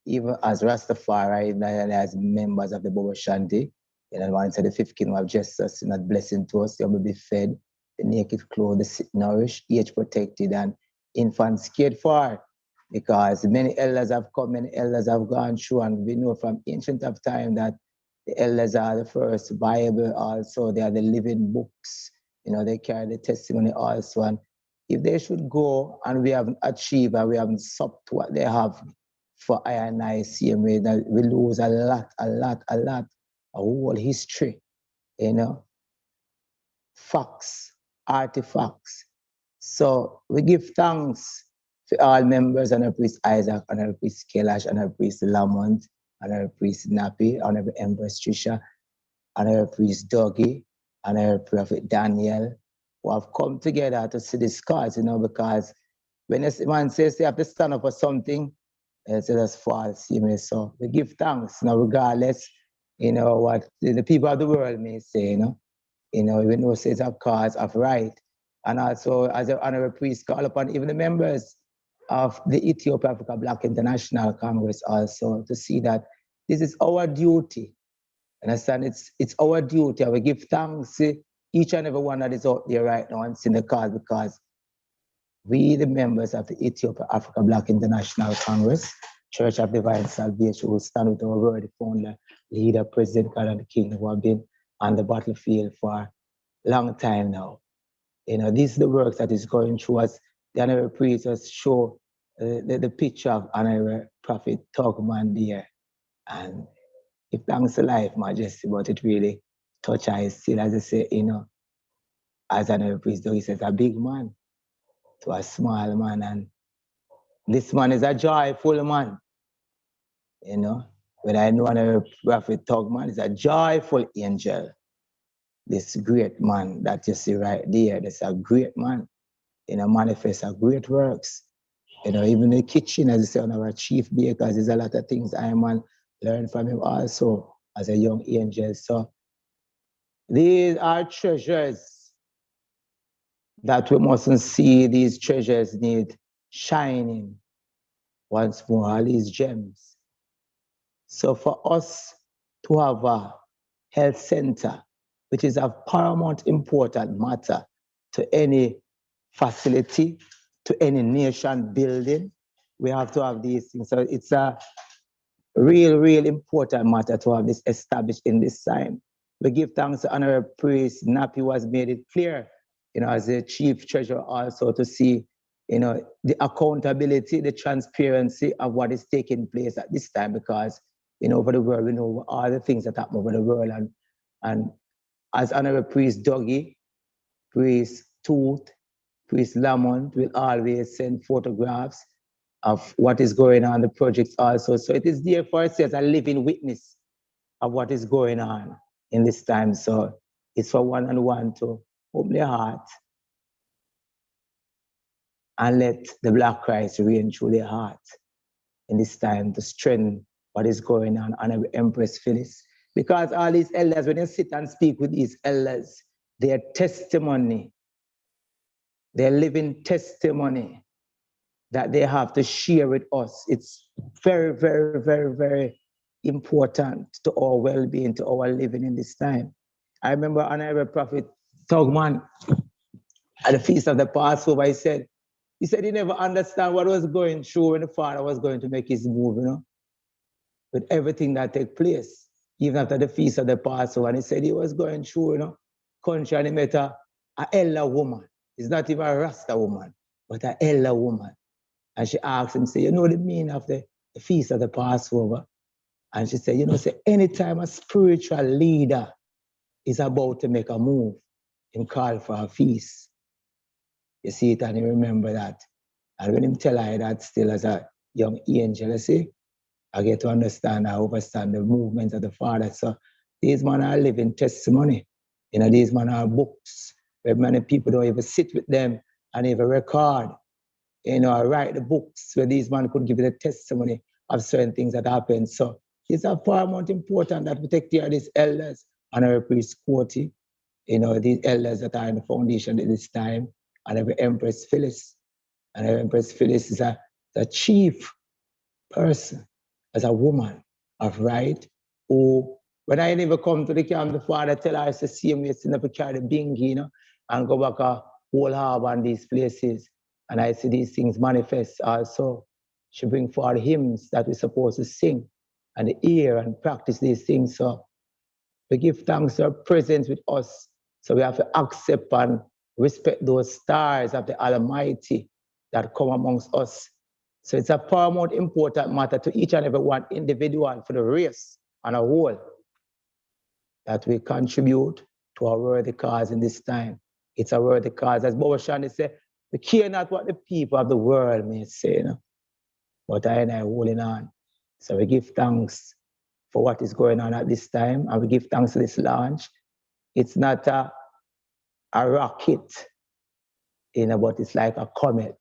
even as Rastafari, and as members of the Bobo Shanti, one said the fifth kingdom of justice, blessing to us, they will be fed, the naked clothed, the sick nourished, age protected, and infants cared for. Because many elders have come, many elders have gone through, and we know from ancient of time that the elders are the first Bible also. They are the living books. They carry the testimony also. And if they should go and we haven't achieved and we haven't supped what they have for I and I, we lose a lot, a whole history, facts, artifacts. So we give thanks to all members, and our priest Isaac, and our priest Kailash, and our priest Lamont, and our priest Nappy, and our Empress Trisha, and our priest Dougie, and our prophet Daniel, who have come together to see this cause, because when a man says they have to stand up for something, it's that's false, So we give thanks, regardless, what the people of the world may say, even though it's a cause of right. And also, as an honorable priest, call upon even the members of the Ethiopia Africa Black International Congress also to see that this is our duty. Understand? It's our duty. And we give thanks to each and every one that is out there right now and seeing the cause, because we, the members of the Ethiopia Africa Black International Congress, Church of Divine Salvation, will stand with our worthy founder, leader, President God and the King, who have been on the battlefield for a long time now. These are the works that is going through us. The honorable preachers show the picture of honorable Prophet Tugman there. And give thanks to life, Majesty, but it really touch eyes still, as I say, as honorable priest, he says, a big man to a small man. And this man is a joyful man. When I know honorable Prophet Tugman is a joyful angel. This great man that you see right there, that's a great man, manifests a great works. Even the kitchen, as I say, one of our chief bakers, there's a lot of things I learned from him also as a young angel. So these are treasures that we mustn't see. These treasures need shining once more, all these gems. So for us to have a health center, which is of paramount important matter to any facility, to any nation building, we have to have these things. So it's a real important matter to have this established in this time. We give thanks to Honorable Priest Nappy, who has made it clear, as the Chief Treasurer also, to see, the accountability, the transparency of what is taking place at this time, because, over the world, we know all the things that happen over the world. And as Honorable Priest Dougie, Priest Tooth, Priest Lamont will always send photographs of what is going on, the projects also. So it is there for us as a living witness of what is going on in this time. So it's for one and one to open their heart and let the Black Christ reign through their heart in this time to strengthen what is going on under Empress Phyllis. Because all these elders, when you sit and speak with these elders, their testimony, their living testimony that they have to share with us, it's very, very, very, very important to our well-being, to our living in this time. I remember Honorable Prophet Tugman at the Feast of the Passover, he said he never understand what was going through when the Father was going to make his move, with everything that took place, even after the Feast of the Passover. And he said he was going through, country, and he met a elder woman. It's not even a Rasta woman, but an elder woman. And she asked him, say, the meaning of the Feast of the Passover? And she said, say, anytime a spiritual leader is about to make a move and call for a feast, you see it and you remember that. And when him tell her that still as a young angel, you see, I get to understand, I understand the movement of the Father. So these men are living testimony. These men are books where many people don't even sit with them and even record. I write the books where these men could give you the testimony of certain things that happened. So it's a paramount important that we take care of these elders and our priest Courty, these elders that are in the foundation at this time, and every Empress Phyllis. And every Empress Phyllis is a chief person, as a woman of right, who, when I never come to the camp, the Father tell her, it's the same way, it's never carry the bingy, and go back a whole harbor and these places. And I see these things manifest also. She bring forward hymns that we're supposed to sing and hear and practice these things. So we give thanks to her presence with us. So we have to accept and respect those stars of the Almighty that come amongst us. So it's a paramount important matter to each and every one individual for the race and a whole that we contribute to a worthy cause in this time. It's a worthy cause. As Boba Shani said, we care not what the people of the world may say, but I and I holding on. So we give thanks for what is going on at this time, and we give thanks to this launch. It's not a rocket, but it's like a comet.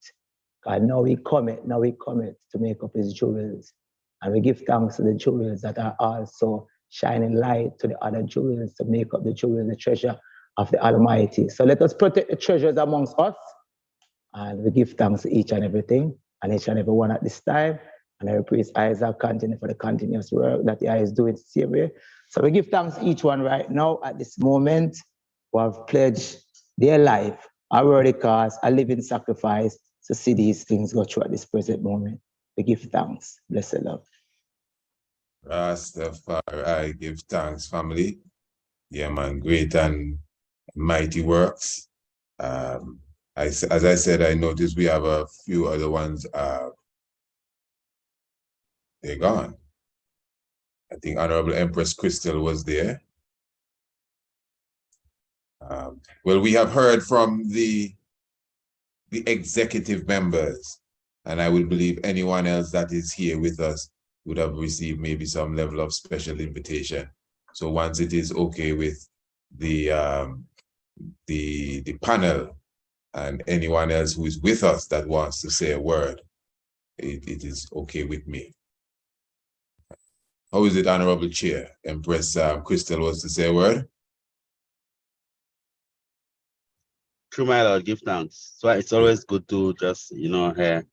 God, now we comet to make up his jewels. And we give thanks to the jewels that are also shining light to the other jewels to make up the jewels, the treasure of the Almighty. So let us protect the treasures amongst us. And we give thanks to each and everything, and each and every one at this time. And I praise Isaac continue for the continuous work that he is doing the same way. So we give thanks to each one right now at this moment who have pledged their life, a worthy cause, a living sacrifice to see these things go through at this present moment. We give thanks. Blessed love. Rastafari, I give thanks, family. Yeah, man, great and mighty works. As I said, I noticed we have a few other ones. They're gone. I think Honorable Empress Crystal was there. Well, we have heard from the executive members, and I would believe anyone else that is here with us would have received maybe some level of special invitation. So once it is okay with the panel and anyone else who is with us that wants to say a word, it is okay with me. How is it, Honorable Chair? Empress Crystal was to say a word? True, my Lord, give thanks. So it's always good to just, hear,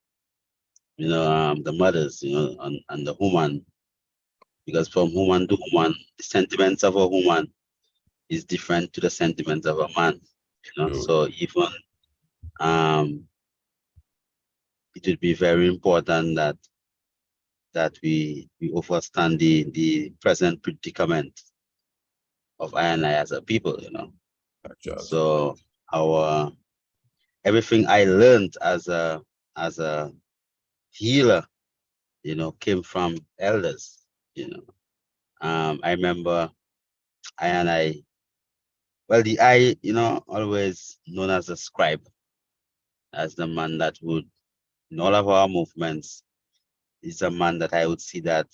the mothers, and the woman, because from woman to woman, the sentiments of a woman is different to the sentiments of a man, True. So even, it would be very important that we understand the present predicament of I and I as a people, you know. So our everything I learned as a healer, you know, came from elders, you know. I remember the I, you know, always known as a scribe, as the man that would, in all of our movements, is a man that I would see that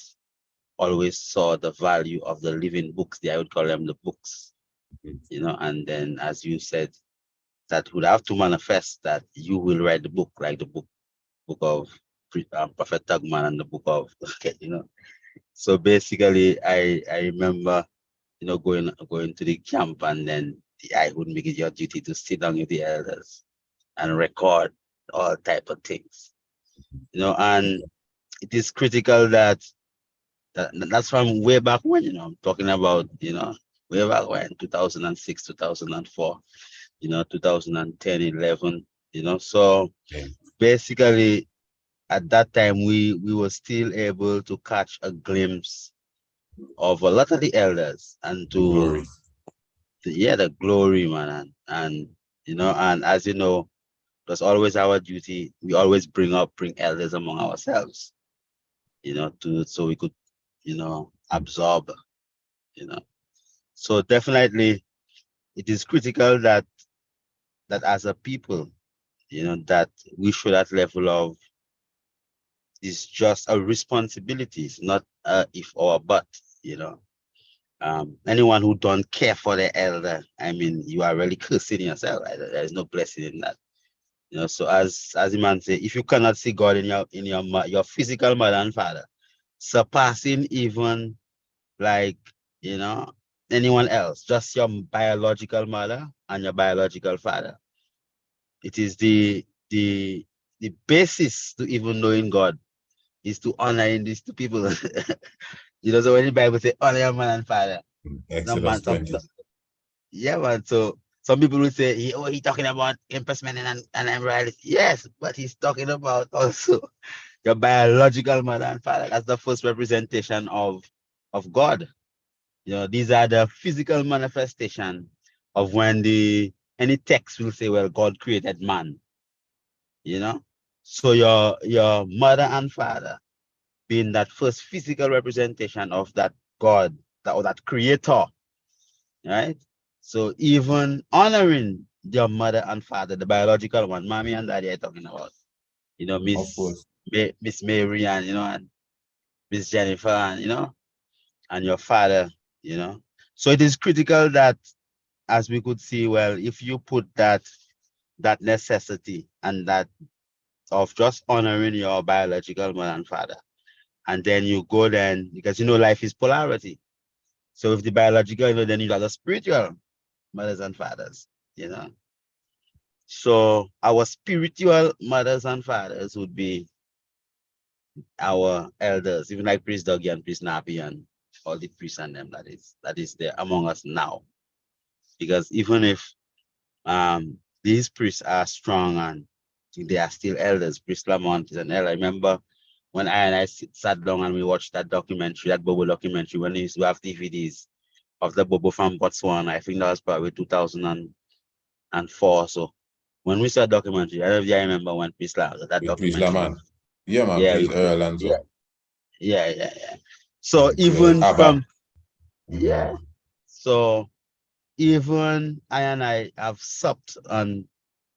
always saw the value of the living books. I would call them the books, you know, and then as you said, that would have to manifest that you will write the book, like the book of Prophet Tagman and the book of, okay, you know. So basically, I remember, you know, going to the camp, and then I would make it your duty to sit down with the elders and record all type of things, you know. And it is critical that's from way back when, you know. I'm talking about, you know, way back when, 2006, 2004, you know, 2010, 11, you know. So basically, at that time, we were still able to catch a glimpse of a lot of the elders and the glory, man. And you know, and as you know, it was always our duty. We always bring elders among ourselves, you know, so we could, you know, absorb, you know. So definitely, it is critical that as a people, you know, that we show that level of, it's just a responsibility. It's not a if or a but, you know. Anyone who don't care for the elder, I mean, you are really cursing yourself. Right? There is no blessing in that, you know. So as the man say, if you cannot see God in your physical mother and father, surpassing even like, you know, anyone else, just your biological mother and your biological father, it is the basis to even knowing God is to honor these two people. You know, so when the Bible say honor your man and father, no man, yeah, man. So some people will say, he talking about impressment and immorality. Yes, but he's talking about also your biological mother and father. That's the first representation of God. You know, these are the physical manifestation of when any text will say, well, God created man. You know, so your mother and father being that first physical representation of that God, that creator, right? So even honoring your mother and father, the biological one, mommy and daddy are talking about, you know, Miss Mary and, you know, and Miss Jennifer and, you know, and your father, you know. So it is critical that, as we could see, well, if you put that necessity and that of just honoring your biological mother and father, and then you go then, because, you know, life is polarity. So if the biological, you know, then you got the spiritual mothers and fathers, you know. So our spiritual mothers and fathers would be our elders, even like Priest Dougie and Priest Nappy and all the priests and them that is there among us now. Because even if these priests are strong and they are still elders, Priest Lamont is an elder. I remember when I sat down and we watched that documentary, that Bobo documentary, when we used to have DVDs of the Bobo from Botswana. I think that was probably 2004. So when we saw a documentary, I don't know if you remember when Priest Lamont, that documentary. Yeah, man, Yeah, Priest Earl and so. Yeah. So even from, yeah. So even I and I have supped on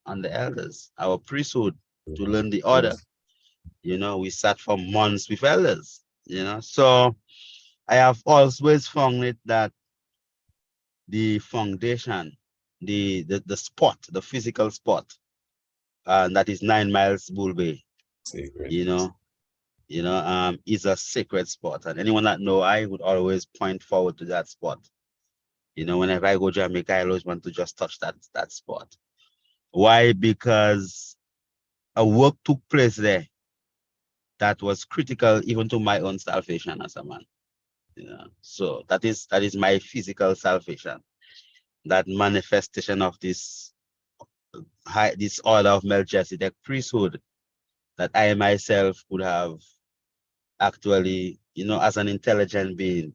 the elders, our priesthood, to learn the order. You know, we sat for months with elders, you know. So I have always found it that the foundation, the spot, the physical spot, that is 9 Miles Bull Bay, you know, is a sacred spot. And anyone that know, I would always point forward to that spot. You know, whenever I go to Jamaica, I always want to just touch that spot. Why? Because a work took place there that was critical even to my own salvation as a man. You know, so that is my physical salvation. That manifestation of this order of Melchizedek priesthood that I myself could have actually, you know, as an intelligent being,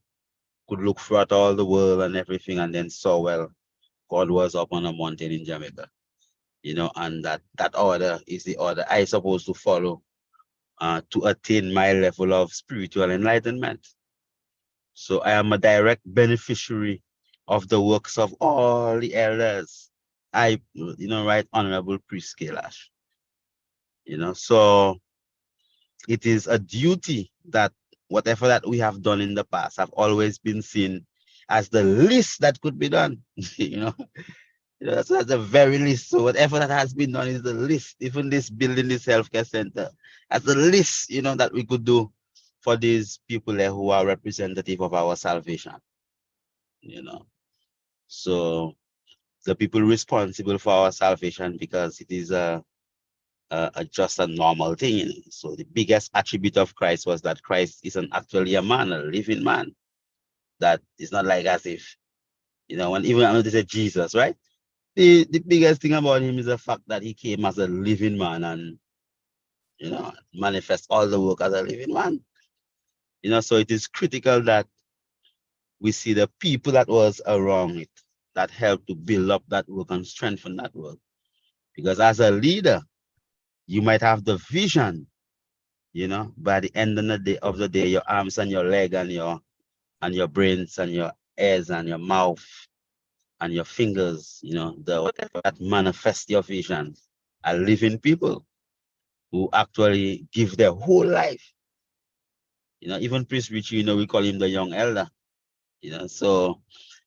could look throughout all the world and everything, and then saw, well, God was up on a mountain in Jamaica, you know, and that order is the order I supposed to follow to attain my level of spiritual enlightenment. So I am a direct beneficiary of the works of all the elders. I, you know, Right Honorable Priest Kailash. You know, so it is a duty that whatever that we have done in the past have always been seen as the least that could be done. you know, that's the very least. So whatever that has been done is the least. Even this building, this healthcare center, that's the least, you know, that we could do for these people there who are representative of our salvation. You know, so the people responsible for our salvation, because it is just a normal thing. You know? So the biggest attribute of Christ was that Christ isn't actually a man, a living man. That is not like as if, you know, when even they say Jesus, right? The biggest thing about him is the fact that he came as a living man and, you know, manifest all the work as a living man. You know, so it is critical that we see the people that was around it, that helped to build up that work and strengthen that work. Because as a leader, you might have the vision, you know, by the end of the day, your arms and your leg and your brains and your ears and your mouth and your fingers, you know, the whatever that manifest your vision are living people who actually give their whole life. You know, even Priest Richie, you know, we call him the young elder. You know, so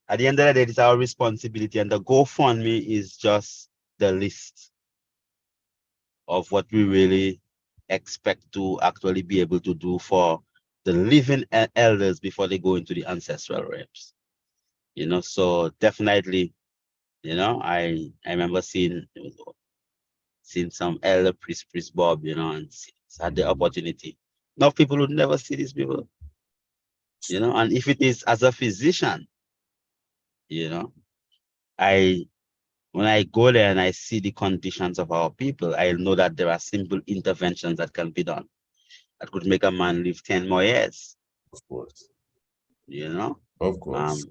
at the end of the day, it's our responsibility, and the GoFundMe is just the list of what we really expect to actually be able to do for the living elders before they go into the ancestral realms. You know, so definitely, you know, I remember seeing some elder priest Bob, you know, and had the opportunity. Now people would never see these people, you know, and if it is as a physician, you know, when I go there and I see the conditions of our people, I know that there are simple interventions that can be done that could make a man live 10 more years. Of course. You know? Of course.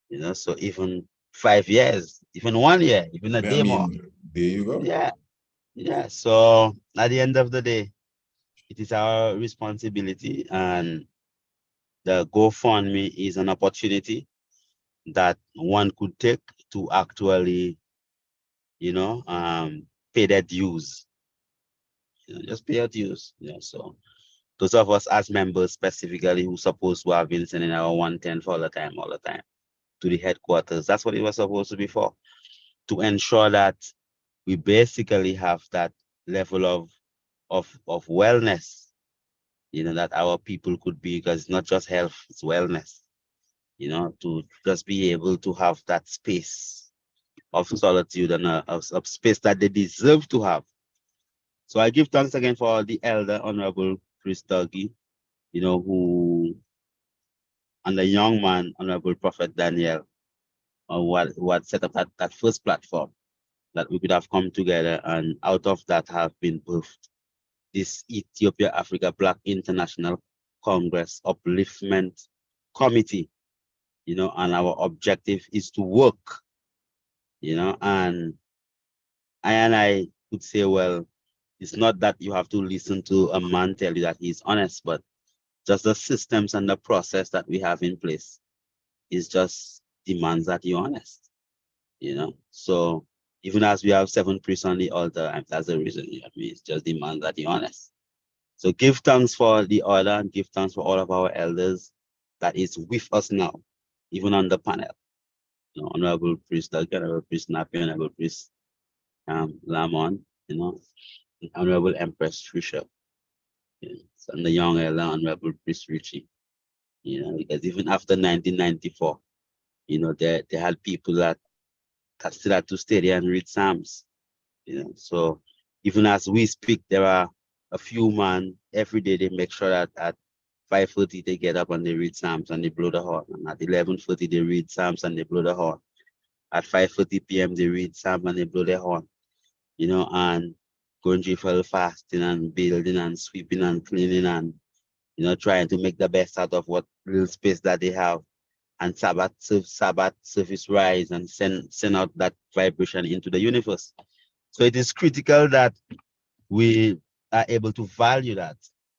You know, so even 5 years, even 1 year, even a day more. There you go. Yeah. Yeah. So at the end of the day, it is our responsibility, and the GoFundMe is an opportunity that one could take to actually, you know, pay their dues. You know, just pay your dues. You know, so those of us as members specifically who supposed to have been sending our 110 for all the time to the headquarters. That's what it was supposed to be for, to ensure that we basically have that level of wellness, you know, that our people could be, because it's not just health, it's wellness, you know, to just be able to have that space of solitude and a space that they deserve to have. So I give thanks again for the elder, Honorable Chris Dougie, you know, who, and the young man, Honorable Prophet Daniel, who had set up that first platform that we could have come together, and out of that have been birthed this Ethiopia Africa Black International Congress Upliftment Committee, you know, and our objective is to work, you know, and I could say, well, it's not that you have to listen to a man tell you that he's honest, but just the systems and the process that we have in place is just demands that you're honest, you know. So even as we have 7 priests on the altar, and that's the reason, you know, I mean, it's just demands that you're honest. So give thanks for the order, and give thanks for all of our elders that is with us now, even on the panel. You know, Honorable Priest Doug, Honorable Priest Napi, Honorable Priest Lamon, you know, Honorable Empress Trisha, you know, and the young elder, Honorable Priest Richie. You know, because even after 1994, you know, they had people that still had to stay there and read Psalms. You know, so even as we speak, there are a few man every day. They make sure that at 5:30 they get up and they read Psalms and they blow the horn. And at 11:30 they read Psalms and they blow the horn. At 5:30 p.m. they read Psalms and they blow their horn. You know, and going through for fasting and building and sweeping and cleaning and, you know, trying to make the best out of what little space that they have. And Sabbath service rise and send out that vibration into the universe. So it is critical that we are able to value that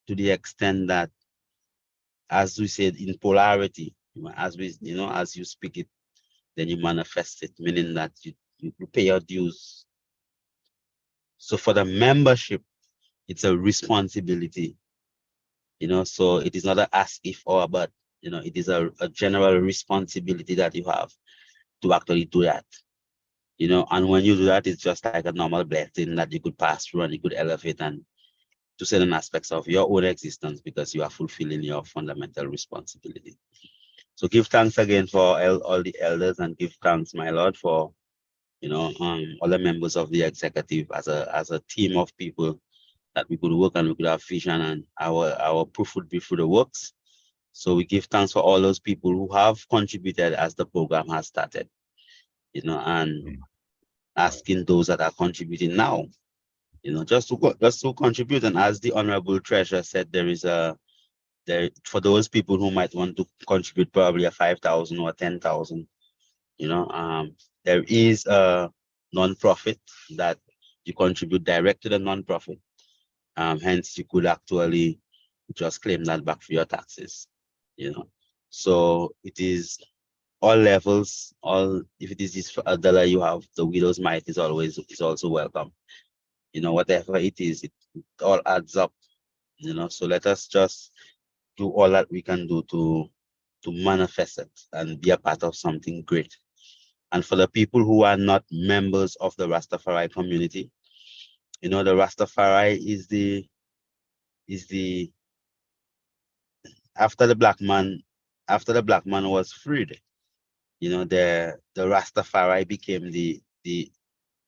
to the extent that, as we said, in polarity, as we, you know, as you speak it, then you manifest it, meaning that you pay your dues. So for the membership, it's a responsibility, you know, so it is not an ask if or but, you know, it is a general responsibility that you have to actually do that, you know, and when you do that, it's just like a normal blessing that you could pass through and you could elevate and to certain aspects of your own existence because you are fulfilling your fundamental responsibility. So give thanks again for all the elders and give thanks, my Lord, for, you know, all the members of the executive as a team of people that we could work and we could have vision and our proof would be through the works. So we give thanks for all those people who have contributed as the program has started, you know, and asking those that are contributing now, you know, just to contribute. And as the Honorable Treasurer said, there for those people who might want to contribute probably a 5,000 or 10,000, you know, there is a non-profit that you contribute direct to the non-profit. Hence, you could actually just claim that back for your taxes, you know. So it is all levels, if it is just for $1 you have, the widow's mite is also welcome. You know, whatever it is, it all adds up, you know. So let us just do all that we can do to manifest it and be a part of something great. And for the people who are not members of the Rastafari community, you know, the Rastafari is the after the black man was freed, you know, the Rastafari became the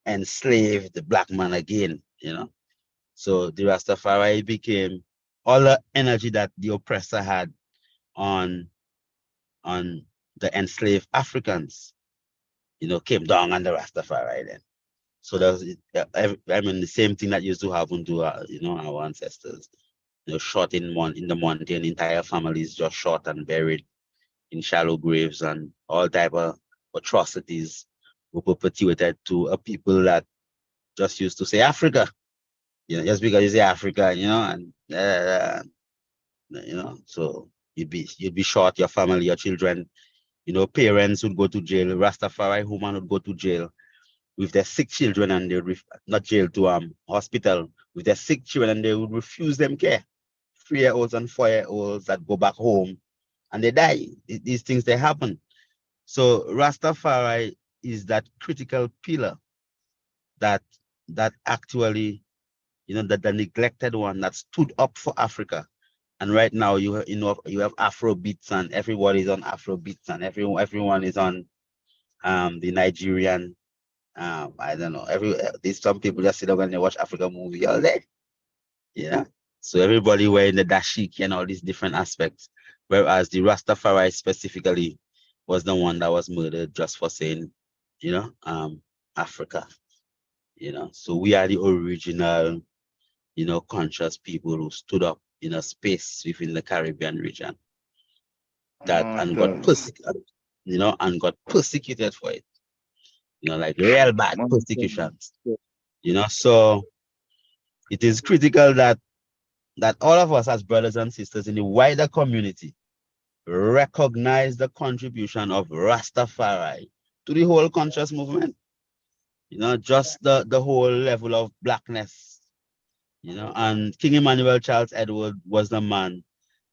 enslaved black man again, you know. So the Rastafari became all the energy that the oppressor had on the enslaved Africans, you know, came down on the Rastafari then. So that's, I mean, the same thing that used to happen to you know, our ancestors, you know, shot in the mountain, entire families just shot and buried in shallow graves, and all type of atrocities were perpetuated to a people that just used to say Africa, you know, just because you say Africa, you know, and you know, so you'd be shot, your family, your children, you know, parents would go to jail, Rastafari woman would go to jail with their sick children, and they would not jail to hospital with their sick children, and they would refuse them care. 3-year-olds and 4-year-olds that go back home and they die. These things, they happen. So Rastafari is that critical pillar that actually, you know, the neglected one that stood up for Africa. And right now you have Afro beats, and everybody's on Afro beats, and everyone is on the Nigerian, I don't know, these some people just sit down and they watch Africa movie all day. Yeah. So everybody wearing the dashiki and all these different aspects. Whereas the Rastafari specifically was the one that was murdered just for saying, you know, Africa. You know, so we are the original, you know, conscious people who stood up in a space within the Caribbean region and got persecuted, you know, and got persecuted for it. You know, like real bad persecutions. You know, so it is critical that all of us as brothers and sisters in the wider community recognize the contribution of Rastafari to the whole conscious movement. You know, just the whole level of blackness. You know, and King Emmanuel Charles Edward was the man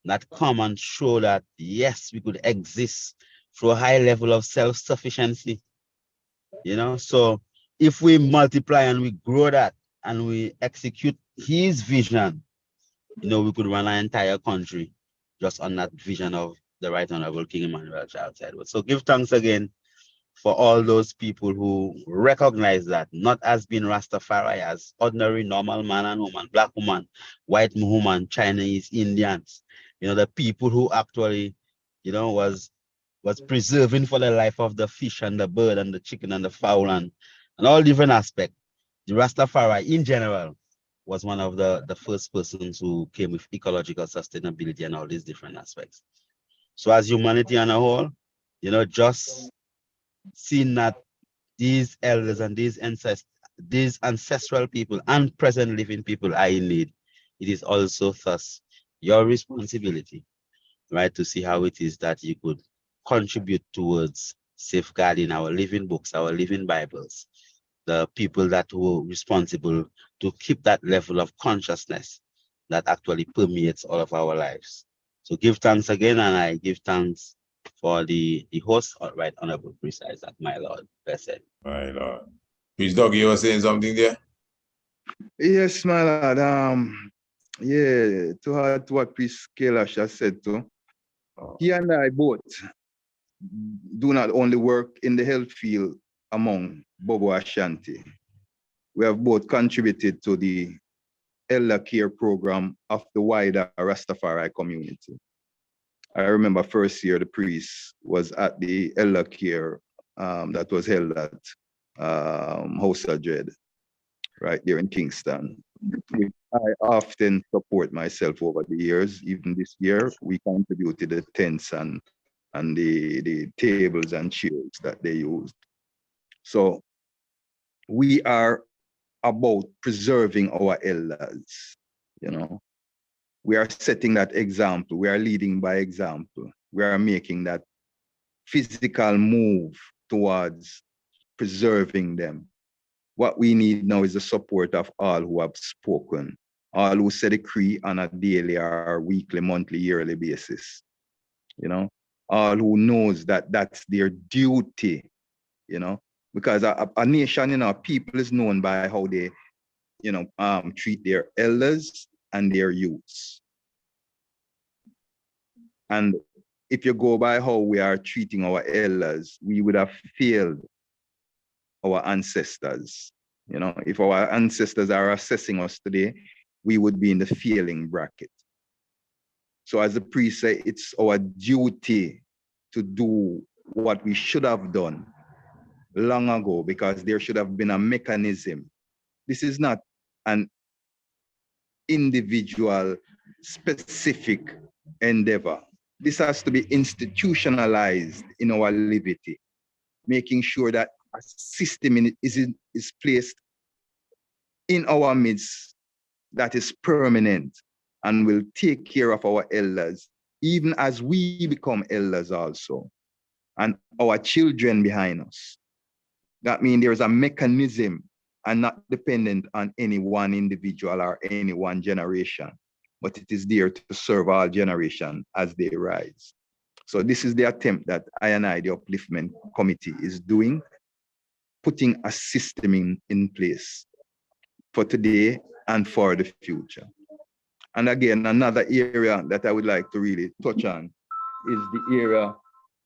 that come and show that yes, we could exist through a high level of self-sufficiency. You know, so if we multiply and we grow that and we execute his vision, you know, we could run our entire country just on that vision of the Right Honorable King Emmanuel Charles Edward. So give thanks again for all those people who recognize that, not as being Rastafari, as ordinary, normal man and woman, black woman, white woman, Chinese, Indians, you know, the people who actually, you know, was preserving for the life of the fish and the bird and the chicken and the fowl and all different aspects. The Rastafari in general was one of the first persons who came with ecological sustainability and all these different aspects. So as humanity on a whole, you know, just seeing that these elders and these ancestral people and present living people are in need, it is also thus your responsibility, right, to see how it is that you could contribute towards safeguarding our living books, our living Bibles, the people that were responsible to keep that level of consciousness that actually permeates all of our lives. So give thanks again, and I give thanks for the host, Right Honorable Priest Isaac, my Lord. Blessed. My Lord. Priest Doug, you were saying something there? Yes, my lord. Yeah, to add to what Priest Kailash has said too. He and I both do not only work in the health field among Bobo Ashanti. We have both contributed to the elder care program of the wider Rastafari community. I remember first year the priest was at the elder care that was held at House of Dread, right there in Kingston. I often support myself over the years. Even this year, we contributed the tents and the tables and chairs that they used. So we are about preserving our elders, you know. We are setting that example. We are leading by example. We are making that physical move towards preserving them. What we need now is the support of all who have spoken, all who say the decree on a daily or weekly, monthly, yearly basis. You know, all who knows that that's their duty, you know, because a nation, you know, people is known by how they, you know, treat their elders and their youths. And if you go by how we are treating our elders, we would have failed our ancestors. You know, if our ancestors are assessing us today, we would be in the failing bracket. So as the priest said, it's our duty to do what we should have done long ago, because there should have been a mechanism. This is not an individual specific endeavor. This has to be institutionalized in our liberty, making sure that a system is placed in our midst that is permanent and will take care of our elders, even as we become elders also, and our children behind us. That means there's a mechanism and not dependent on any one individual or any one generation, but it is there to serve all generations as they rise. So this is the attempt that I and I, the Upliftment Committee, is doing, putting a system in place for today and for the future. And again, another area that I would like to really touch on is the area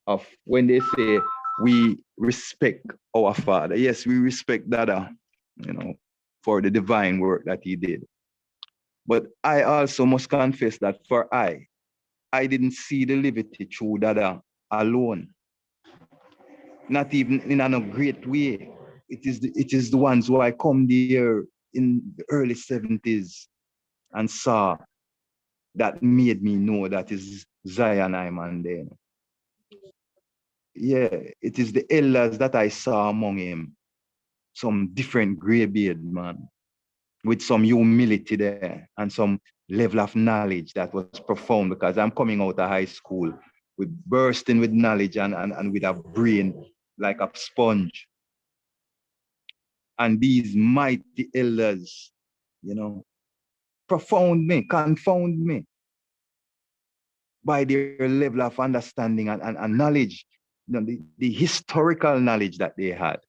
of when they say we respect our father. Yes, we respect Dada, you know, for the divine work that he did. But I also must confess that for I didn't see the liberty through Dada alone. Not even in a great way. It is the ones who I come there in the early 70s and saw that made me know that is Zion I'm there. Yeah, it is the elders that I saw among him. Some different gray beard, man, with some humility there and some level of knowledge that was profound, because I'm coming out of high school with bursting with knowledge and with a brain like a sponge. And these mighty elders, you know, confound me by their level of understanding and knowledge, you know, the historical knowledge that they had.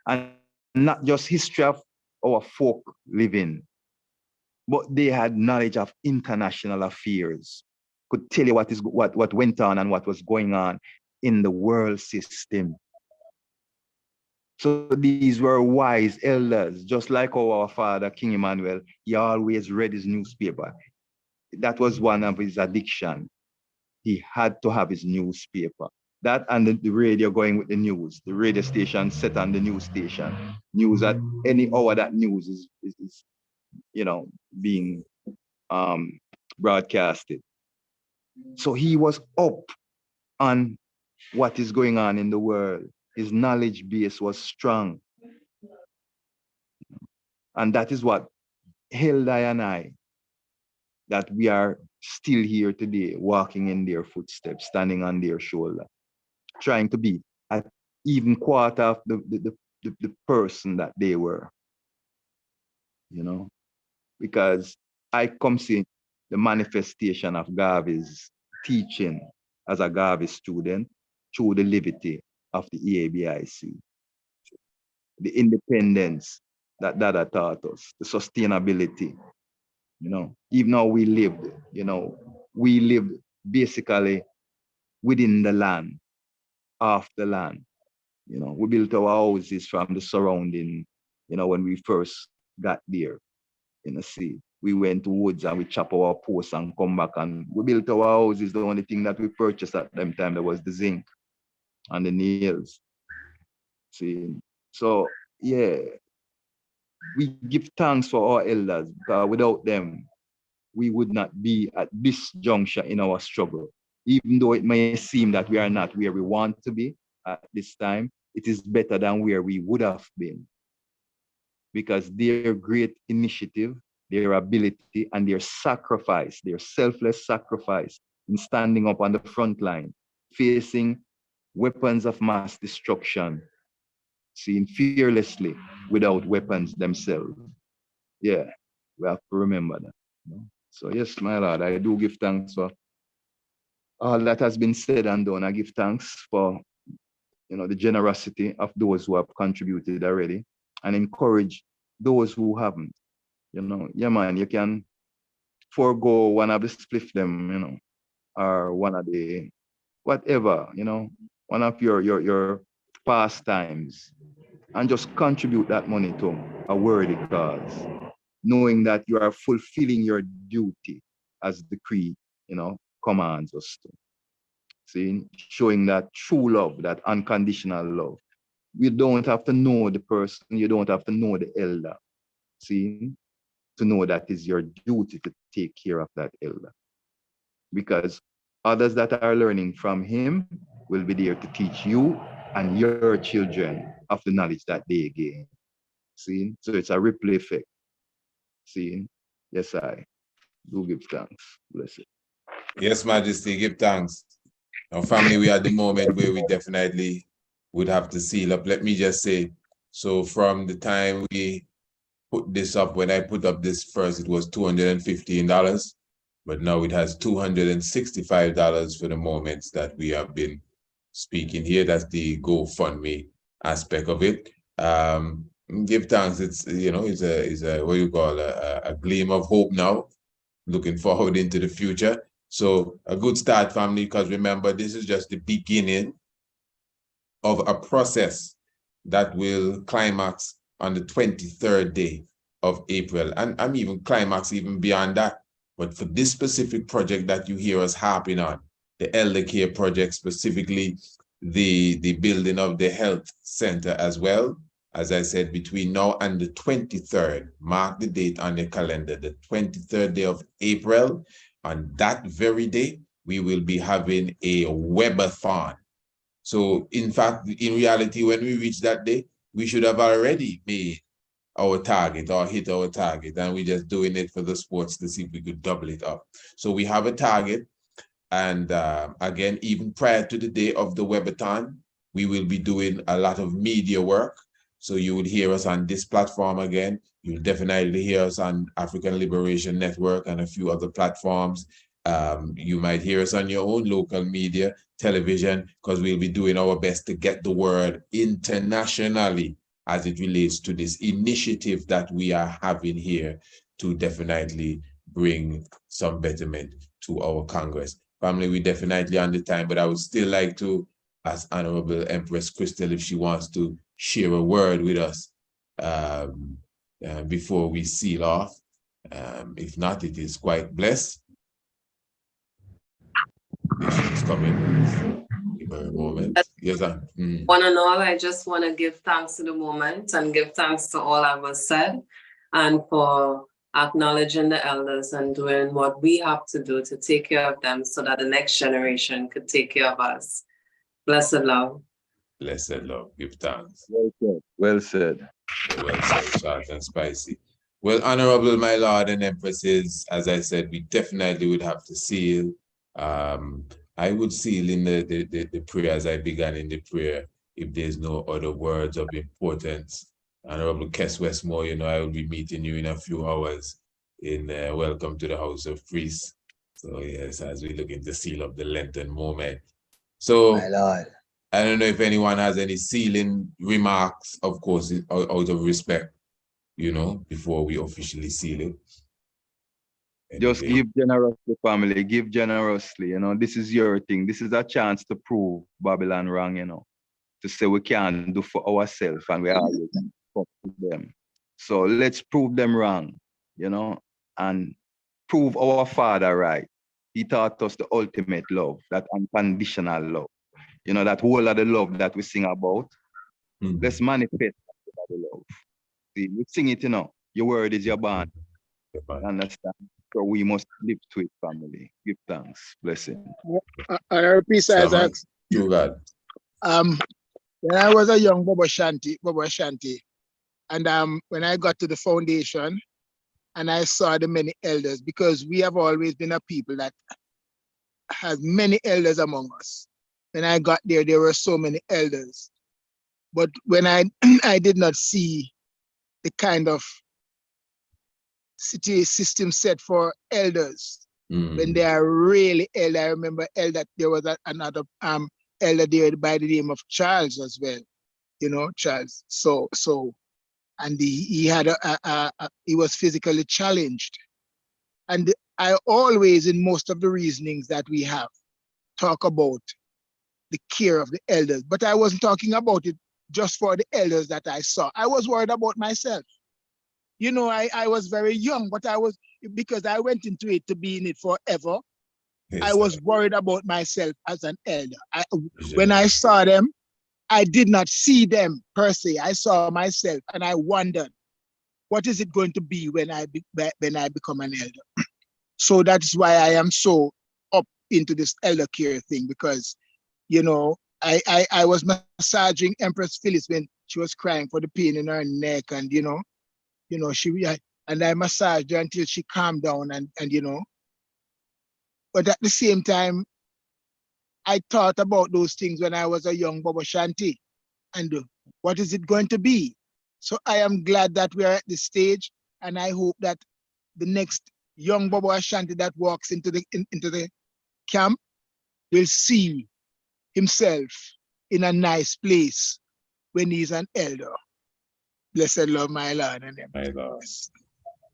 And not just history of our folk living, but they had knowledge of international affairs, could tell you what went on and what was going on in the world system. So these were wise elders, just like our father, King Emmanuel. He always read his newspaper. That was one of his addiction. He had to have his newspaper. That and the radio going with the news. The radio station set on the news station. News at any hour that news is being broadcasted. So he was up on what is going on in the world. His knowledge base was strong. And that is what held I and I, that we are still here today, walking in their footsteps, standing on their shoulder, trying to be at even quarter of the person that they were, because I come see the manifestation of Garvey's teaching as a Garvey student through the liberty of the EABIC, the independence that Dada taught us, the sustainability, even though we lived basically within the land, off the land. We built our houses from the surrounding, when we first got there. See, we went to woods and we chop our posts and come back and we built our houses. The only thing that we purchased at them time, there was the zinc and the nails. See, so yeah, we give thanks for our elders, because without them, we would not be at this juncture in our struggle. Even though it may seem that we are not where we want to be at this time, it is better than where we would have been. Because their great initiative, their ability, and their sacrifice, their selfless sacrifice in standing up on the front line, facing weapons of mass destruction, seen fearlessly without weapons themselves. Yeah, we have to remember that. So yes, my Lord, I do give thanks for all that has been said and done. I give thanks for the generosity of those who have contributed already, and encourage those who haven't. Yeah, man, you can forego one of the spliff them, or one of the whatever, one of your pastimes, and just contribute that money to a worthy cause, knowing that you are fulfilling your duty as the creed, commands us to. See, showing that true love, that unconditional love. You don't have to know the person, you don't have to know the elder. See, to know that it's your duty to take care of that elder. Because others that are learning from him will be there to teach you and your children of the knowledge that they gain. See, so it's a ripple effect. See, yes, I do give thanks. Bless it. Yes, Majesty, give thanks. Our family, we are at the moment where we definitely would have to seal up. Let me just say, so from the time we put this up, when I put up this first, it was $215, but now it has $265 for the moments that we have been speaking here. That's the GoFundMe aspect of it. Give thanks. It's it's a what you call a gleam of hope now. Looking forward into the future. So a good start, family, because remember, this is just the beginning of a process that will climax on the 23rd day of April. And I'm even climax even beyond that. But for this specific project that you hear us harping on, the elder care project, specifically the building of the health center as well, as I said, between now and the 23rd, mark the date on the calendar, the 23rd day of April. On that very day, we will be having a webathon. So in fact, in reality, when we reach that day, we should have already made our target or hit our target, and we're just doing it for the sports to see if we could double it up. So we have a target, and again, even prior to the day of the webathon, we will be doing a lot of media work. So you would hear us on this platform again. You'll definitely hear us on African Liberation Network and a few other platforms. You might hear us on your own local media, television, because we'll be doing our best to get the word internationally as it relates to this initiative that we are having here to definitely bring some betterment to our Congress. Family, we definitely on the time, but I would still like to ask Honorable Empress Crystal if she wants to share a word with us before we seal off. If not, it is quite blessed. She's coming. Give her a moment. Yes, sir. One and all, I just want to give thanks to the moment and give thanks to all that was said, and for acknowledging the elders and doing what we have to do to take care of them so that the next generation could take care of us. Blessed love. Blessed love. Give thanks. Well said. Well said. Well said, short and spicy. Well, Honorable my Lord and Empresses, as I said, we definitely would have to seal. I would seal in the prayer as I began in the prayer, if there's no other words of importance. Honorable Kes Westmore, you know, I will be meeting you in a few hours in Welcome to the House of Priests. So yes, as we look into seal of the Lenten moment. So, My Lord. I don't know if anyone has any sealing remarks, of course, out of respect, you know, before we officially seal it. Just Anything? give generously, family. Give generously. You know, this is your thing. This is a chance to prove Babylon wrong, you know, to say we can't do for ourselves and we always fuck with them. So let's prove them wrong, you know, and prove our Father right. He taught us the ultimate love, that unconditional love. You know, that whole of the love that we sing about. Mhm. Let's manifest the love. See, we sing it, you know. Your word is your bond. Understand? So we must live to it, family. Give thanks. Blessing. Honorable Priest Isaac, To God. when I was a young Bobo Shanti, and when I got to the foundation and I saw the many elders, because we have always been a people that has many elders among us. When I got there were so many elders. But when I did not see the kind of city system set for elders, when they are really elder. I remember there was another elder there by the name of Charles as well, you know, Charles. So and he had he was physically challenged. And I always, in most of the reasonings that we have, talk about the care of the elders, but I wasn't talking about it just for the elders that I saw. I was worried about myself. You know, I was very young, but because I went into it to be in it forever, Yes, I was worried about myself as an elder. When I saw them, I did not see them per se. I saw myself and I wondered, what is it going to be when I become an elder? So that's why I am so up into this elder care thing, because, you know, I was massaging Empress Phyllis when she was crying for the pain in her neck, and you know, and I massaged her until she calmed down, and you know, but at the same time, I thought about those things when I was a young Bobo Shanti, and what is it going to be? So I am glad that we are at this stage, and I hope that the next young Bobo Ashanti that walks into the camp will see himself in a nice place when he's an elder. Blessed love, my Lord. And my Lord.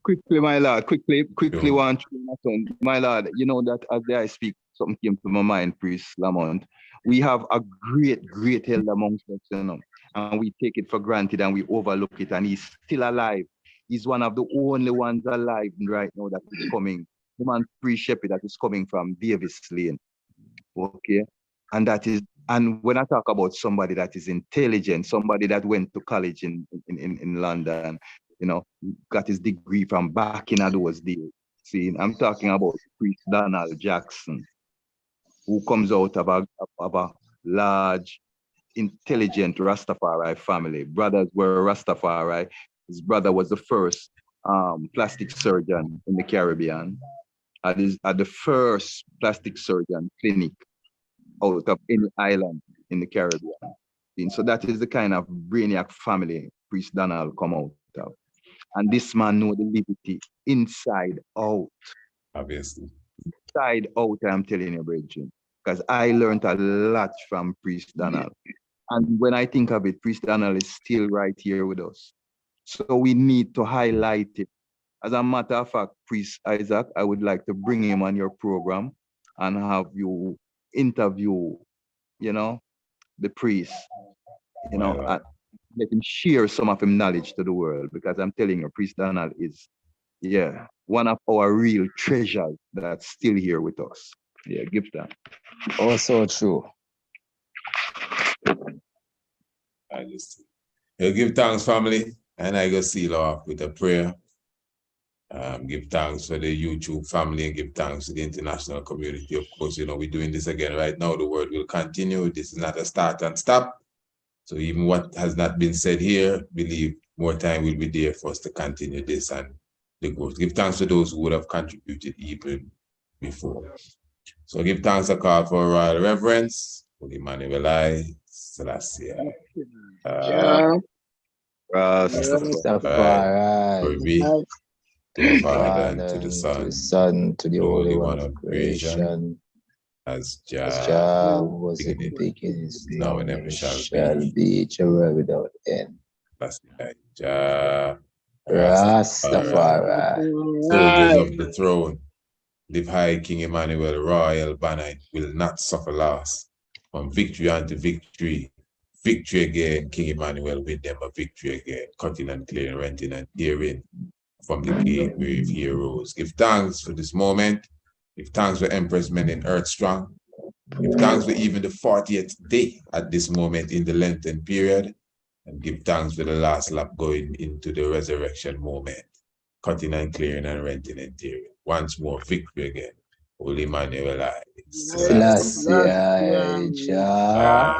Quickly, my Lord, quickly, Sure. one thing, my Lord, you know that as I speak, something came to my mind, Priest Lamont. We have a great elder amongst us, you know, and we take it for granted and we overlook it, and he's still alive. He's one of the only ones alive right now that is coming. The man Priest Shepherd that is coming from Davis Lane. Okay. And when I talk about somebody that is intelligent, somebody that went to college in London, you know, got his degree from back in those days. See, I'm talking about Priest Donald Jackson, who comes out of a large, intelligent Rastafari family. Brothers were Rastafari. His brother was the first plastic surgeon in the Caribbean. At the first plastic surgeon clinic out of any island in the Caribbean. And so that is the kind of brainiac family Priest Donald come out of. And this man know the liberty inside out. Obviously. Inside out, I'm telling you, Bridget. Because I learned a lot from Priest Donald. And when I think of it, Priest Donald is still right here with us. So we need to highlight it. As a matter of fact, Priest Isaac, I would like to bring him on your program and have you interview, you know, the priest, you know, and let him share some of his knowledge to the world, because I'm telling you, Priest Donald is, yeah, one of our real treasures that's still here with us. Yeah, give that. Also true. I just give thanks, family, and I go seal off with a prayer. Give thanks for the YouTube family and give thanks to the international community. Of course, you know, we're doing this again right now. The word will continue. This is not a start and stop. So even what has not been said here, believe more time will be there for us to continue this and the growth. Give thanks to those who would have contributed even before. So give thanks a call for royal reverence, Holy Emmanuel I, Selassie. Glory be to the Father, and to the Son, to the Holy One of creation, as Jah was in the beginning, is now and ever shall be, Jehovah without end. Jah Rastafari. Soldiers of the throne, live high, King Emmanuel, royal banner will not suffer loss. From victory unto victory, victory again, King Emmanuel, with them a victory again, cutting and clearing, renting and tearing from the gate where heroes. Give thanks for this moment. Give thanks for Empress Men in Earth Strong. Give thanks for even the 40th day at this moment in the Lenten period. And give thanks for the last lap going into the resurrection moment, cutting and clearing and renting and tearing. Once more, victory again. Holy Emmanuel I. Selassie, Jah.